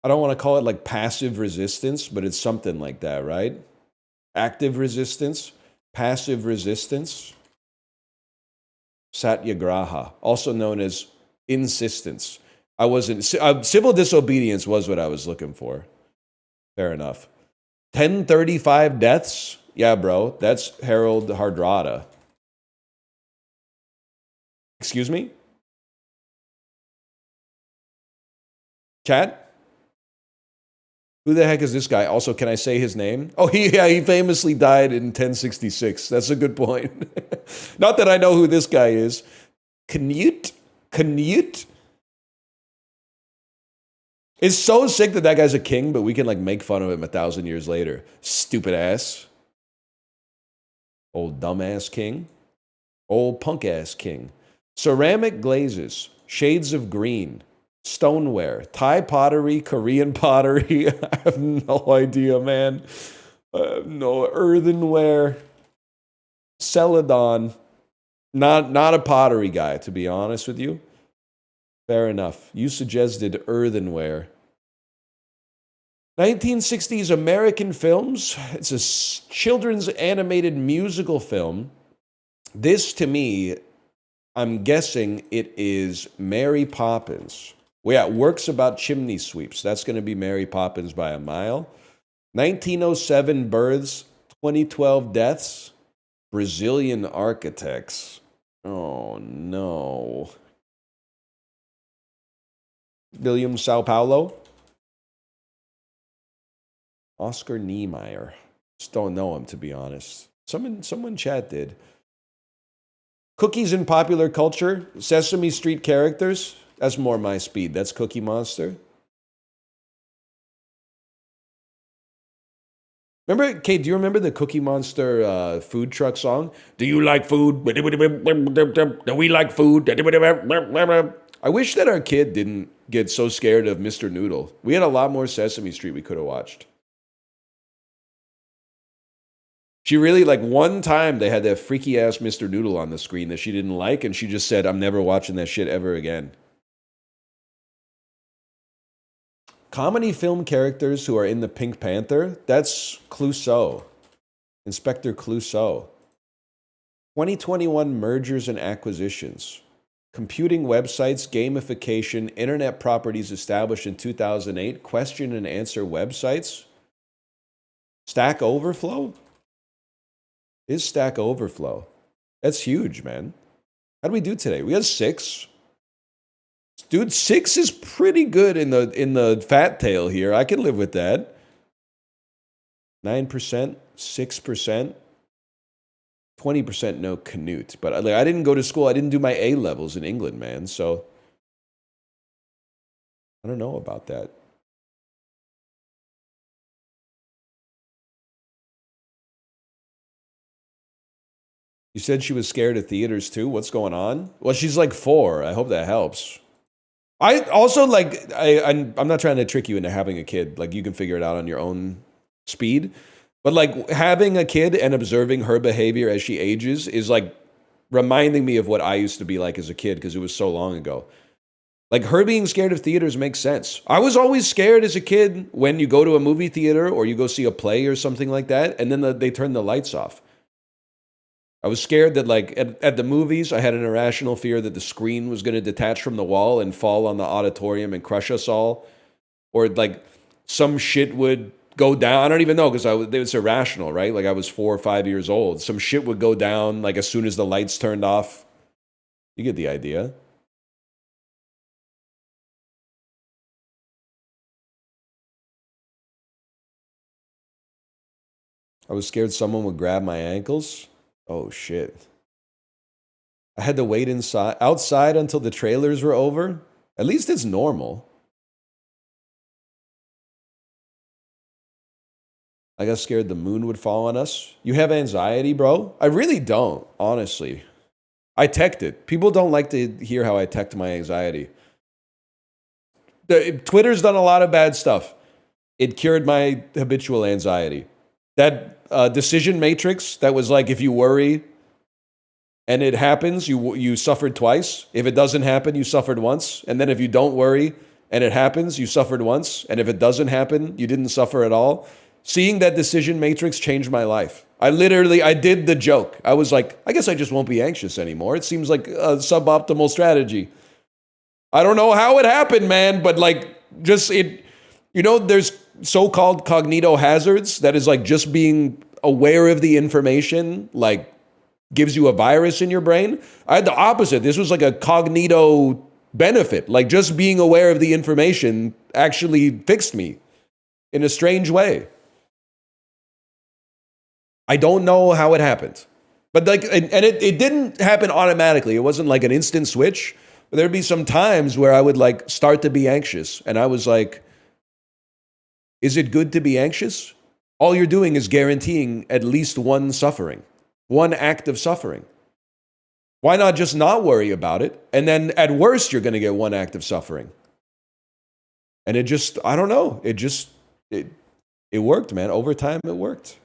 I don't want to call it like passive resistance, but it's something like that, right? Active resistance, passive resistance. Satyagraha, also known as insistence. Civil disobedience was what I was looking for. Fair enough. 1035 deaths? Yeah, bro, that's Harold Hardrada. Excuse me? Chat? Who the heck is this guy? Also, can I say his name? Oh, he famously died in 1066. That's a good point. Not that I know who this guy is. Canute? It's so sick that guy's a king, but we can like make fun of him 1,000 years later. Stupid ass. Old dumbass king. Old punk ass king. Ceramic glazes. Shades of green. Stoneware. Thai pottery. Korean pottery. I have no idea, man. No earthenware. Celadon. Not a pottery guy, to be honest with you. Fair enough. You suggested earthenware. 1960s American films. It's a children's animated musical film. This, to me, I'm guessing it is Mary Poppins. Well, yeah, works about chimney sweeps. That's going to be Mary Poppins by a mile. 1907 births, 2012 deaths. Brazilian architects. Oh, no. William Sao Paulo. Oscar Niemeyer. Just don't know him, to be honest. Someone chat did. Cookies in popular culture. Sesame Street characters. That's more my speed. That's Cookie Monster. Remember, Kate, do you remember the Cookie Monster food truck song? Do you like food? Do we like food? I wish that our kid didn't get so scared of Mr. Noodle. We had a lot more Sesame Street we could have watched. She really, like, one time they had that freaky ass Mr. Noodle on the screen that she didn't like, and she just said, I'm never watching that shit ever again. Comedy film characters who are in the Pink Panther, that's Clouseau. Inspector Clouseau. 2021 mergers and acquisitions. Computing websites, gamification, internet properties established in 2008, question and answer websites. Stack Overflow? Is Stack Overflow? That's huge, man. How do we do today? We have 6. Dude, 6 is pretty good in the fat tail here. I can live with that. 9%, 6%, 20% no Canute. But I didn't go to school. I didn't do my A levels in England, man. So I don't know about that. You said she was scared of theaters too? What's going on? Well, she's like 4. I hope that helps. I also like, I'm not trying to trick you into having a kid. Like, you can figure it out on your own speed. But like, having a kid and observing her behavior as she ages is like reminding me of what I used to be like as a kid, because it was so long ago. Like, her being scared of theaters makes sense. I was always scared as a kid when you go to a movie theater or you go see a play or something like that, and then they turn the lights off. I was scared that, like, at the movies, I had an irrational fear that the screen was going to detach from the wall and fall on the auditorium and crush us all. Or, like, some shit would go down. I don't even know, because it was irrational, right? Like, I was 4 or 5 years old. Some shit would go down, like, as soon as the lights turned off. You get the idea. I was scared someone would grab my ankles. Oh, shit. I had to wait outside until the trailers were over. At least it's normal. I got scared the moon would fall on us. You have anxiety, bro? I really don't, honestly. I teched it. People don't like to hear how I teched my anxiety. Twitter's done a lot of bad stuff. It cured my habitual anxiety. That decision matrix that was like, if you worry and it happens, you suffered twice. If it doesn't happen, you suffered once. And then if you don't worry and it happens, you suffered once. And if it doesn't happen, you didn't suffer at all. Seeing that decision matrix changed my life. I did the joke. I was like, I guess I just won't be anxious anymore. It seems like a suboptimal strategy. I don't know how it happened, man, but like, just it, there's so-called cognito hazards that is like just being aware of the information, like, gives you a virus in your brain. I had the opposite. This was like a cognito benefit. Like, just being aware of the information actually fixed me in a strange way. I don't know how it happened. But like, and it didn't happen automatically. It wasn't like an instant switch. But there'd be some times where I would like start to be anxious. And I was like, is it good to be anxious? All you're doing is guaranteeing at least one suffering, one act of suffering. Why not just not worry about it? And then at worst, you're going to get one act of suffering. And it just, I don't know. It worked, man. Over time, it worked.